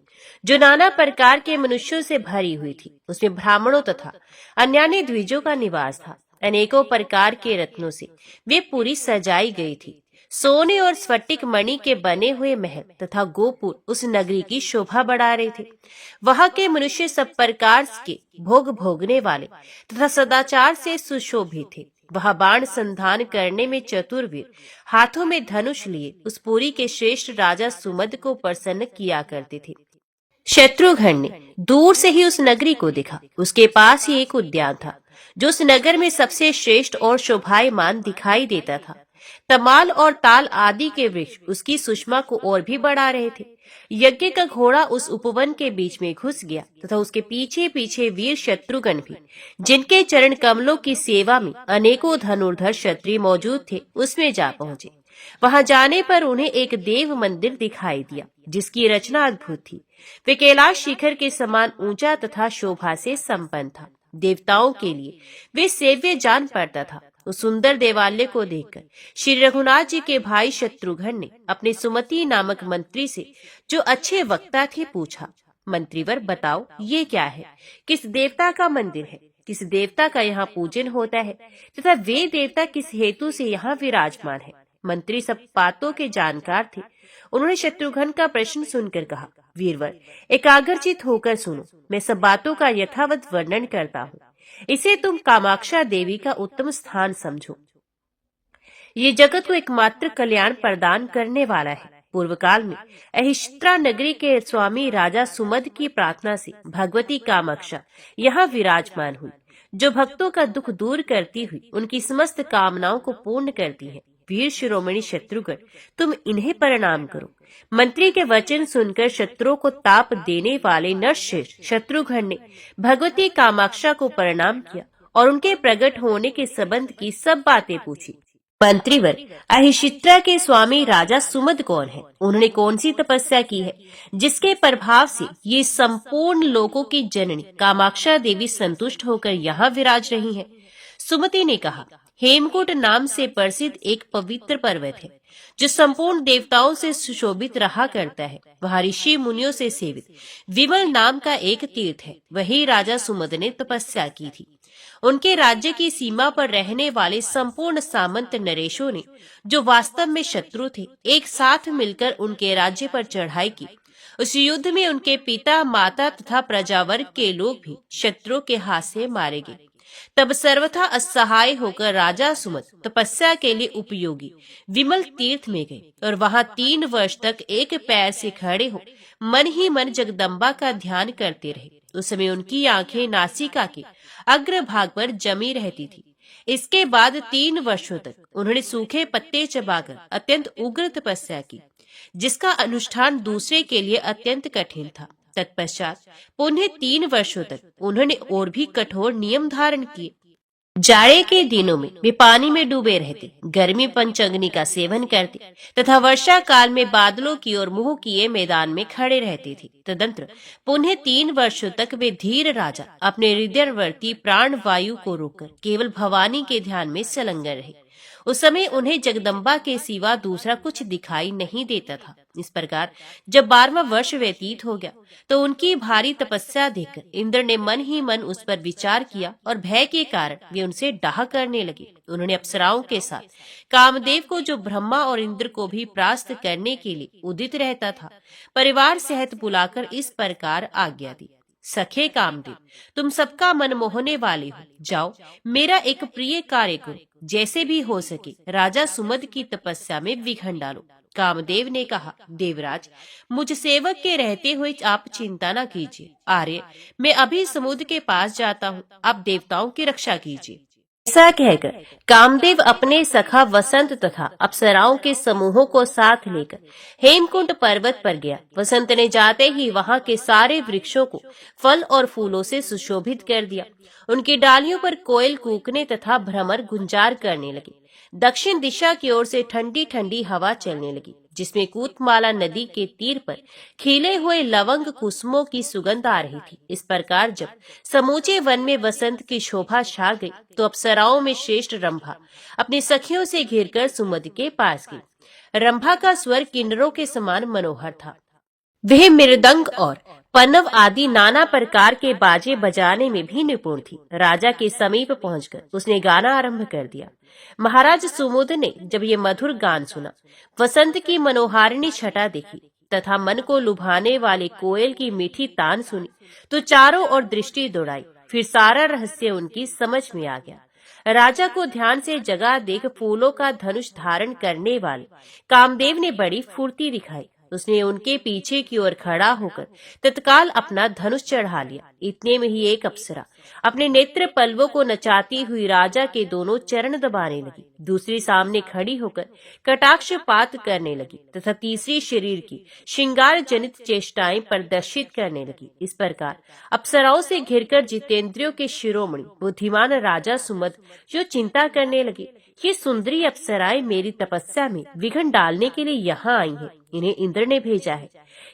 जो नाना प्रकार के मनुष्यों से भरी हुई थी। उसमें ब्राह्मणों तथा अन्यान्य द्विजों का निवास था। अनेकों प्रकार के रत्नों से वे पूरी सजाई गई थी। सोने और स्फटिक मणि के बने हुए महल तथा गोपुर उस नगरी की शोभा बढ़ा रहे थे। वहां के मनुष्य सब प्रकार के भोग भोगने वाले तथा सदाचार से सुशोभित थे। वहां बाण संधान करने में चतुर वीर हाथों में धनुष लिए उस पुरी के श्रेष्ठ राजा सुमद को प्रसन्न किया करते थे। शत्रुघ्न ने दूर से ही उस नगरी को देखा। उसके पास ही एक उद्यान था, जो उस नगर में सबसे श्रेष्ठ और शोभायमान दिखाई देता था। तमाल और ताल आदि के वृक्ष उसकी सुषमा को और भी बढ़ा रहे थे। यज्ञ का घोड़ा उस उपवन के बीच में घुस गया तथा उसके पीछे पीछे वीर शत्रुघ्न भी, जिनके चरण कमलों की सेवा में अनेकों धनुर्धर क्षत्रिय मौजूद थे, उसमें जा पहुंचे। वहां जाने पर उन्हें एक देव मंदिर दिखाई दिया, जिसकी रचना अद्भुत थी। वे कैलाश शिखर के समान ऊंचा तथा शोभा से संपन्न था। देवताओं के लिए वे सेव्य जान पड़ता था। उस सुंदर देवालय को देखकर श्री रघुनाथ जी के भाई शत्रुघ्न ने अपने सुमति नामक मंत्री से, जो अच्छे वक्ता थे, पूछा, मंत्रीवर, बताओ ये क्या है? किस देवता का मंदिर है? किस देवता का यहाँ पूजन होता है तथा वे देवता किस हेतु से यहाँ विराजमान है? मंत्री सब बातों के जानकार थे। उन्होंने शत्रुघ्न का प्रश्न सुनकर कहा, वीरवर, एकाग्रचित होकर सुनो। मैं सब बातों का यथावत वर्णन करता हूँ। इसे तुम कामाक्षा देवी का उत्तम स्थान समझो। ये जगत को एकमात्र कल्याण प्रदान करने वाला है। पूर्व काल में अहिष्त्रा नगरी के स्वामी राजा सुमद की प्रार्थना से भगवती कामाक्षा यहाँ विराजमान हुई, जो भक्तों का दुख दूर करती हुई उनकी समस्त कामनाओं को पूर्ण करती है। वीर शिरोमणि शत्रुघ्न, तुम इन्हें प्रणाम करो। मंत्री के वचन सुनकर शत्रुओं को ताप देने वाले नरश्रेष्ठ शत्रुघ्न ने भगवती कामाक्षा को प्रणाम किया और उनके प्रकट होने के संबंध की सब बातें पूछी। मंत्रीवर, अहिशित्रा के स्वामी राजा सुमद कौन है? उन्होंने कौन सी तपस्या की है, जिसके प्रभाव से ये संपूर्ण लोगों की जननी कामाक्षा देवी संतुष्ट होकर यहाँ विराज रही है? सुमति ने कहा, हेमकूट नाम से प्रसिद्ध एक पवित्र पर्वत है, जो संपूर्ण देवताओं से सुशोभित रहा करता है। वह ऋषि मुनियों से सेवित विमल नाम का एक तीर्थ है। वही राजा सुमद ने तपस्या की थी। उनके राज्य की सीमा पर रहने वाले संपूर्ण सामंत नरेशों ने, जो वास्तव में शत्रु थे, एक साथ मिलकर उनके राज्य पर चढ़ाई की। उस युद्ध में उनके पिता, माता तथा प्रजावर्ग के लोग भी शत्रुओं के हाथ से मारे गए। तब सर्वथा असहाय होकर राजा सुमद तपस्या के लिए उपयोगी विमल तीर्थ में गए और वहां 3 वर्ष तक एक पैर से खड़े हो मन ही मन जगदम्बा का ध्यान करते रहे। उस समय उनकी आंखें नासिका के अग्र भाग पर जमी रहती थी। इसके बाद 3 वर्षों तक उन्होंने सूखे पत्ते चबाकर अत्यंत उग्र तपस्या की, जिसका अनुष्ठान दूसरे के लिए अत्यंत कठिन था। तत्पश्चात पुनः 3 वर्षों तक उन्होंने और भी कठोर नियम धारण किए। जाड़े के दिनों में वे पानी में डूबे रहते, गर्मी पंचअग्नि का सेवन करते तथा वर्षा काल में बादलों की ओर मुंह किए मैदान में खड़े रहते थे। तदंतर पुनः 3 वर्षों तक वे धीर राजा अपने हृदयवर्ती प्राण वायु को रोककर केवल भवानी के ध्यान में संलग्न रहे। उस समय उन्हें जगदम्बा के सिवा दूसरा कुछ दिखाई नहीं देता था। इस प्रकार जब 12वां वर्ष व्यतीत हो गया, तो उनकी भारी तपस्या देखकर इंद्र ने मन ही मन उस पर विचार किया और भय के कारण वे उनसे डाह करने लगे। उन्होंने अप्सराओं के साथ कामदेव को, जो ब्रह्मा और इंद्र को भी परास्त करने के लिए उदित रहता था, परिवार सहित बुलाकर इस प्रकार आज्ञा दी, सखे कामदेव, तुम सबका मन मोहने वाले हो, जाओ मेरा एक प्रिय कार्य करो, जैसे भी हो सके राजा सुमद की तपस्या में विघ्न डालो। कामदेव ने कहा, देवराज, मुझ सेवक के रहते हुए आप चिंता न कीजिए। आर्य, मैं अभी समुद्र के पास जाता हूँ, आप देवताओं की रक्षा कीजिए। ऐसा कहकर कामदेव अपने सखा वसंत तथा अप्सराओं के समूहों को साथ लेकर हेमकुंड पर्वत पर गया। वसंत ने जाते ही वहां के सारे वृक्षों को फल और फूलों से सुशोभित कर दिया। उनकी डालियों पर कोयल कूकने तथा भ्रमर गुंजार करने लगे। दक्षिण दिशा की ओर से ठंडी ठंडी हवा चलने लगी, जिसमें कूतमाला नदी के तीर पर खिले हुए लवंग कुसुमों की सुगंध आ रही थी। इस प्रकार जब समूचे वन में वसंत की शोभा छा गई तो अप्सराओं में श्रेष्ठ रंभा अपनी सखियों से घिरकर सुमति के पास गई। रंभा का स्वर किन्नरों के समान मनोहर था। वह मृदंग और पनव आदि नाना प्रकार के बाजे बजाने में भी निपुण थी। राजा के समीप पहुंचकर उसने गाना आरंभ कर दिया। महाराज सुमुद ने जब ये मधुर गान सुना, वसंत की मनोहारिणी छटा देखी तथा मन को लुभाने वाले कोयल की मीठी तान सुनी तो चारों ओर दृष्टि दौड़ाई। फिर सारा रहस्य उनकी समझ में आ गया। राजा को ध्यान से जगा देख फूलों का धनुष धारण करने वाले कामदेव ने बड़ी फुर्ती दिखाई। उसने उनके पीछे की ओर खड़ा होकर तत्काल अपना धनुष चढ़ा लिया। इतने में ही एक अप्सरा अपने नेत्र पल्लवों को नचाती हुई राजा के दोनों चरण दबाने लगी। दूसरी सामने खड़ी होकर कटाक्षपात करने लगी तथा तीसरी शरीर की श्रृंगार जनित चेष्टाएं प्रदर्शित करने लगी। इस प्रकार अप्सराओं से घिरकर जितेंद्रियों के शिरोमणि बुद्धिमान राजा सुमद जो चिंता करने लगे, ये सुंदरी अप्सराएं मेरी तपस्या में विघ्न डालने के लिए यहाँ आई हैं। इन्हें इंद्र ने भेजा है।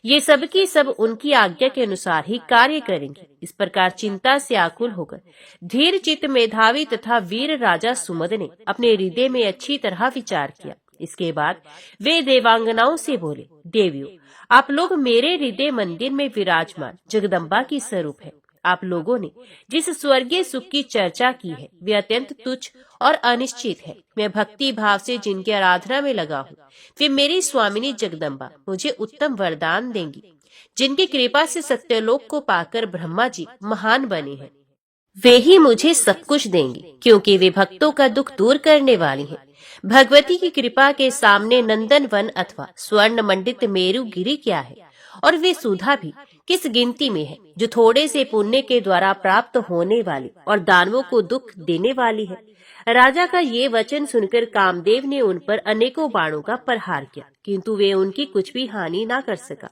ये सब की सब उनकी आज्ञा के अनुसार ही कार्य करेंगे। इस प्रकार चिंता से आकुल होकर धीर चित्त मेधावी तथा वीर राजा सुमद ने अपने हृदय में अच्छी तरह विचार किया। इसके बाद वे देवांगनाओं से बोले, देवियों, आप लोग मेरे हृदय मंदिर में विराजमान जगदम्बा की स्वरूप है। आप लोगों ने जिस स्वर्गीय सुख की चर्चा की है वे अत्यंत तुच्छ और अनिश्चित है। मैं भक्ति भाव से जिनकी आराधना में लगा हूँ वे मेरी स्वामिनी जगदम्बा मुझे उत्तम वरदान देंगी, जिनकी कृपा से सत्यलोक को पाकर ब्रह्मा जी महान बने हैं। वे ही मुझे सब कुछ देंगी, क्योंकि वे भक्तों का दुख दूर करने वाली हैं। भगवती की कृपा के सामने नंदन वन अथवा स्वर्ण मंडित मेरु गिरी क्या है, और वे सुधा भी किस गिनती में है, जो थोड़े से पुण्य के द्वारा प्राप्त होने वाली और दानवों को दुख देने वाली है। राजा का ये वचन सुनकर कामदेव ने उन पर अनेकों बाणों का प्रहार किया, किंतु वे उनकी कुछ भी हानि न कर सका।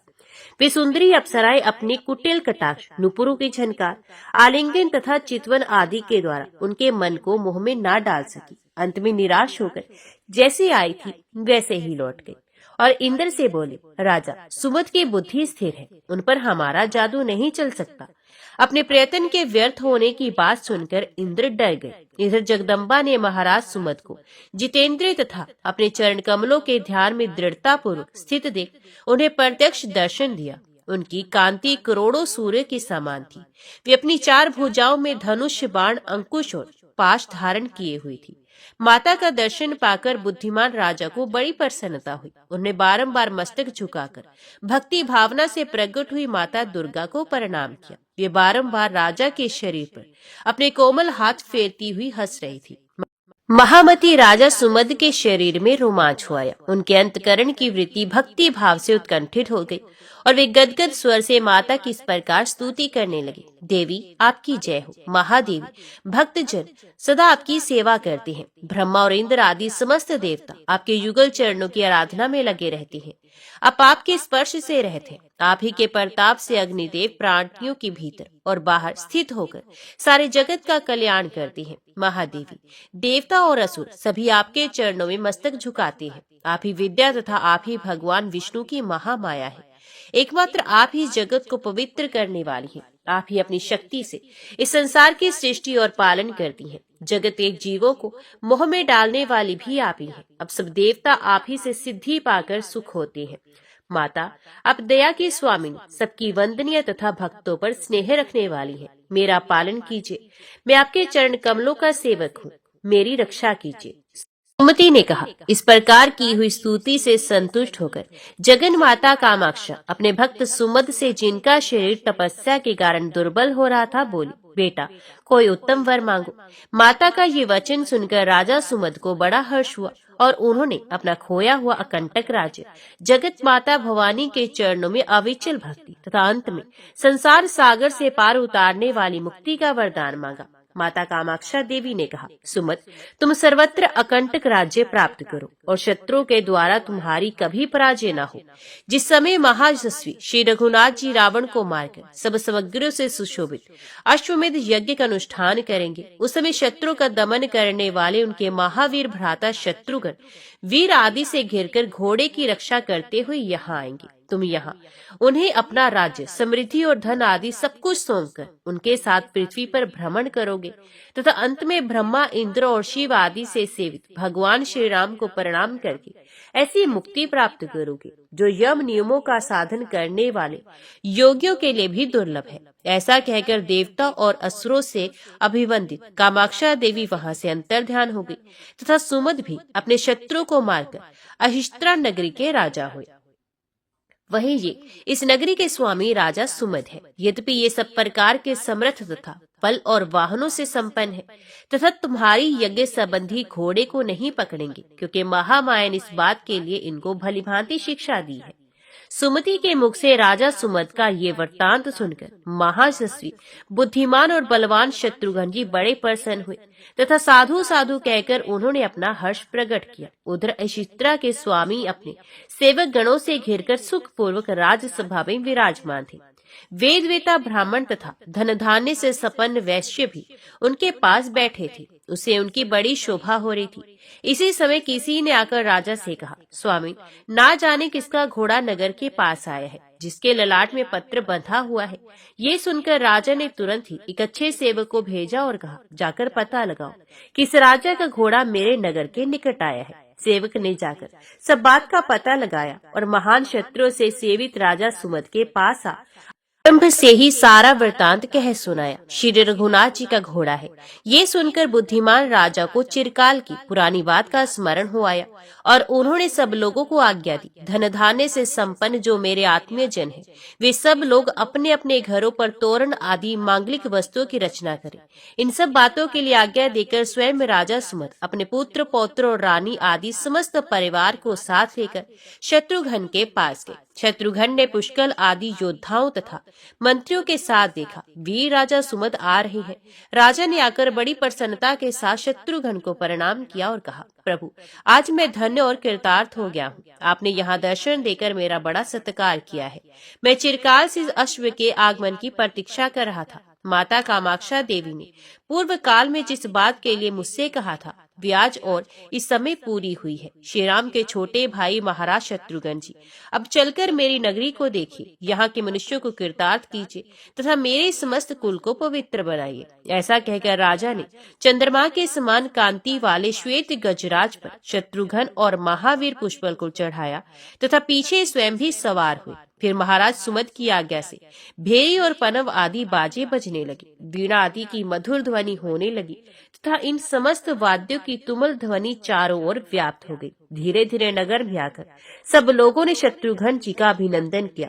वे सुंदरी अप्सराएं अपनी कुटिल कटाक्ष, नुपुरों की झनकार, आलिंगन तथा चितवन आदि के द्वारा उनके मन को मोह में न डाल सकी। अंत में निराश होकर जैसे आई थी वैसे ही लौट गई और इंद्र से बोले, राजा सुमद की बुद्धि स्थिर है, उन पर हमारा जादू नहीं चल सकता। अपने प्रयत्न के व्यर्थ होने की बात सुनकर इंद्र डर गए। इधर जगदम्बा ने महाराज सुमद को जितेंद्र तथा अपने चरण कमलों के ध्यान में दृढ़ता पूर्वक स्थित देख उन्हें प्रत्यक्ष दर्शन दिया। उनकी कांति करोड़ों सूर्य की समान थी। वे अपनी चार भुजाओं में धनुष, बाण, अंकुश और पाश धारण किए हुई थी। माता का दर्शन पाकर बुद्धिमान राजा को बड़ी प्रसन्नता हुई। उन्हें बारंबार मस्तक झुकाकर भक्ति भावना से प्रकट हुई माता दुर्गा को प्रणाम किया। वे बारंबार राजा के शरीर पर अपने कोमल हाथ फेरती हुई हंस रही थी। महामती राजा सुमद के शरीर में रोमांच हुआ। उनके अंतकरण की वृत्ति भक्ति भाव से उत्कंठित हो गई और वे गदगद स्वर से माता की इस प्रकार स्तुति करने लगे, देवी आपकी जय हो। महादेवी भक्तजन सदा आपकी सेवा करते हैं। ब्रह्मा और इंद्र आदि समस्त देवता आपके युगल चरणों की आराधना में लगे रहते हैं। आप आपके स्पर्श से रहते हैं। आप ही के प्रताप से अग्निदेव प्राणियों के भीतर और बाहर स्थित होकर सारे जगत का कल्याण करते हैं। महादेवी देवता और असुर सभी आपके चरणों में मस्तक झुकाते हैं। आप ही विद्या तथा आप ही भगवान विष्णु की महामाया है। एकमात्र आप ही जगत को पवित्र करने वाली हैं। आप ही अपनी शक्ति से इस संसार की सृष्टि और पालन करती हैं। जगत एक जीवों को मोह में डालने वाली भी आप ही हैं। अब सब देवता आप ही से सिद्धि पाकर सुख होते हैं। माता आप दया की स्वामिनी, सबकी वंदनीय तथा भक्तों पर स्नेह रखने वाली है। मेरा पालन कीजिए, मैं आपके चरण कमलों का सेवक हूँ, मेरी रक्षा कीजिए। सुमति ने कहा। इस प्रकार की हुई स्तुति से संतुष्ट होकर जगन माता कामाक्षा अपने भक्त सुमद से, जिनका शरीर तपस्या के कारण दुर्बल हो रहा था, बोली, बेटा कोई उत्तम वर मांगो। माता का ये वचन सुनकर राजा सुमद को बड़ा हर्ष हुआ और उन्होंने अपना खोया हुआ अकंटक राज्य जगत माता भवानी के चरणों में अविचल भक्ति तथा अंत में संसार सागर से पार उतारने वाली मुक्ति का वरदान मांगा। माता कामाक्षा देवी ने कहा, सुमत, तुम सर्वत्र अकंटक राज्य प्राप्त करो और शत्रुओं के द्वारा तुम्हारी कभी पराजय न हो। जिस समय महायशस्वी श्री रघुनाथ जी रावण को मारकर सब सामग्रियों से सुशोभित अश्वमेध यज्ञ का अनुष्ठान करेंगे, उस समय शत्रु का दमन करने वाले उनके महावीर भ्राता शत्रुघ्न वीर आदि से घिरकर घोड़े की रक्षा करते हुए यहाँ आएंगे। तुम यहाँ उन्हें अपना राज्य, समृद्धि और धन आदि सब कुछ सौंपकर उनके साथ पृथ्वी पर भ्रमण करोगे तथा अंत में ब्रह्मा, इंद्र और शिव आदि से सेवित भगवान श्री राम को प्रणाम करके ऐसी मुक्ति प्राप्त करोगे जो यम नियमों का साधन करने वाले योगियों के लिए भी दुर्लभ है। ऐसा कहकर देवता और असुरों से अभिवंदित कामाक्षा देवी वहां से अंतर्ध्यान हो गई तथा सुमद भी अपने शत्रु को मारकर अहिष्त्रा नगरी के राजा हुए। वहीं ये इस नगरी के स्वामी राजा सुमद है। यद्यपि ये सब प्रकार के समर्थ तथा बल और वाहनों से संपन्न है तथा तुम्हारी यज्ञ संबंधी घोड़े को नहीं पकड़ेंगे, क्योंकि महामाया ने इस बात के लिए इनको भलीभांति शिक्षा दी है। सुमति के मुख से राजा सुमद का ये वृत्तांत सुनकर महायशस्वी, बुद्धिमान और बलवान शत्रुघ्न जी बड़े प्रसन्न हुए तथा साधु साधु कहकर उन्होंने अपना हर्ष प्रकट किया। उधर अशित्रा के स्वामी अपने सेवक गणों से घिरकर सुखपूर्वक राजसभा में विराजमान थे। वेद वेता ब्राह्मण तथा धन धान्य से संपन्न वैश्य भी उनके पास बैठे थे। उसे उनकी बड़ी शोभा हो रही थी। इसी समय किसी ने आकर राजा से कहा, स्वामी, ना जाने किसका घोड़ा नगर के पास आया है, जिसके ललाट में पत्र बंधा हुआ है। ये सुनकर राजा ने तुरंत ही एक अच्छे सेवक को भेजा और कहा, जाकर पता लगाओ किस राजा का घोड़ा मेरे नगर के निकट आया है। सेवक ने जाकर सब बात का पता लगाया और महान शत्रुओं से सेवित राजा सुमद के पास आरंभ से ही सारा वृतांत कह सुनाया। श्री रघुनाथ जी का घोड़ा है। ये सुनकर बुद्धिमान राजा को चिरकाल की पुरानी बात का स्मरण हो आया और उन्होंने सब लोगों को आज्ञा दी, धन धान्य से संपन्न जो मेरे आत्मीय जन है, वे सब लोग अपने अपने घरों पर तोरण आदि मांगलिक वस्तुओं की रचना करें। इन सब बातों के लिए आज्ञा देकर स्वयं राजा सुमद अपने पुत्र, पौत्र और रानी आदि समस्त परिवार को साथ लेकर शत्रुघ्न के पास गए। शत्रुघ्न ने पुष्कल आदि योद्धाओं तथा मंत्रियों के साथ देखा वीर राजा सुमद आ रहे हैं। राजा ने आकर बड़ी प्रसन्नता के साथ शत्रुघ्न को प्रणाम किया और कहा, प्रभु, आज मैं धन्य और कृतार्थ हो गया हूँ। आपने यहाँ दर्शन देकर मेरा बड़ा सत्कार किया है। मैं चिरकाल से इस अश्व के आगमन की प्रतीक्षा कर रहा था। माता कामाक्षा देवी ने पूर्व काल में जिस बात के लिए मुझसे कहा था, वे आज और इस समय पूरी हुई है। श्री राम के छोटे भाई महाराज शत्रुघ्न जी, अब चलकर मेरी नगरी को देखिए, यहाँ के मनुष्यों को कृतार्थ कीजिए तथा मेरे समस्त कुल को पवित्र बनाइए। ऐसा कहकर राजा ने चंद्रमा के समान कांति वाले श्वेत गजराज पर शत्रुघ्न और महावीर पुष्पल को चढ़ाया तथा पीछे स्वयं भी सवार हुए। फिर महाराज सुमद की आज्ञा से भेरी और पनव आदि बाजे बजने लगे, वीणा आदि की मधुर ध्वनि होने लगी तथा इन समस्त वाद्यों की तुमुल ध्वनि चारों ओर व्याप्त हो गई। धीरे धीरे नगर में आकर सब लोगों ने शत्रुघ्न जी का अभिनंदन किया,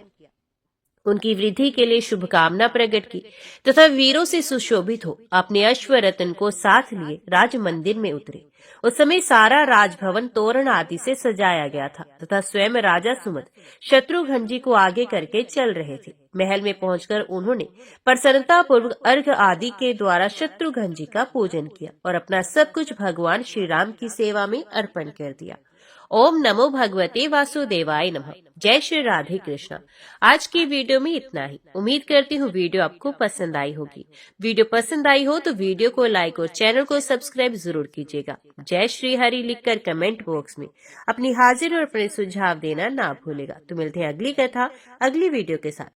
उनकी वृद्धि के लिए शुभकामना प्रकट की तथा वीरों से सुशोभित हो अपने अश्व रत्न को साथ लिए राज मंदिर में उतरे। उस समय सारा राजभवन तोरण आदि से सजाया गया था तथा स्वयं राजा सुमद शत्रुघ्न जी को आगे करके चल रहे थे। महल में पहुंचकर उन्होंने प्रसन्नता पूर्वक अर्घ आदि के द्वारा शत्रुघ्न जी का पूजन किया और अपना सब कुछ भगवान श्री राम की सेवा में अर्पण कर दिया। ओम नमो भगवते वासुदेवाय नमः। जय श्री राधे कृष्णा। आज की वीडियो में इतना ही। उम्मीद करती हूँ वीडियो आपको पसंद आई होगी। वीडियो पसंद आई हो तो वीडियो को लाइक और चैनल को सब्सक्राइब जरूर कीजिएगा। जय श्री हरि लिखकर कमेंट बॉक्स में अपनी हाजिर और अपने सुझाव देना ना भूलेगा। तो मिलते हैं अगली कथा अगली वीडियो के साथ।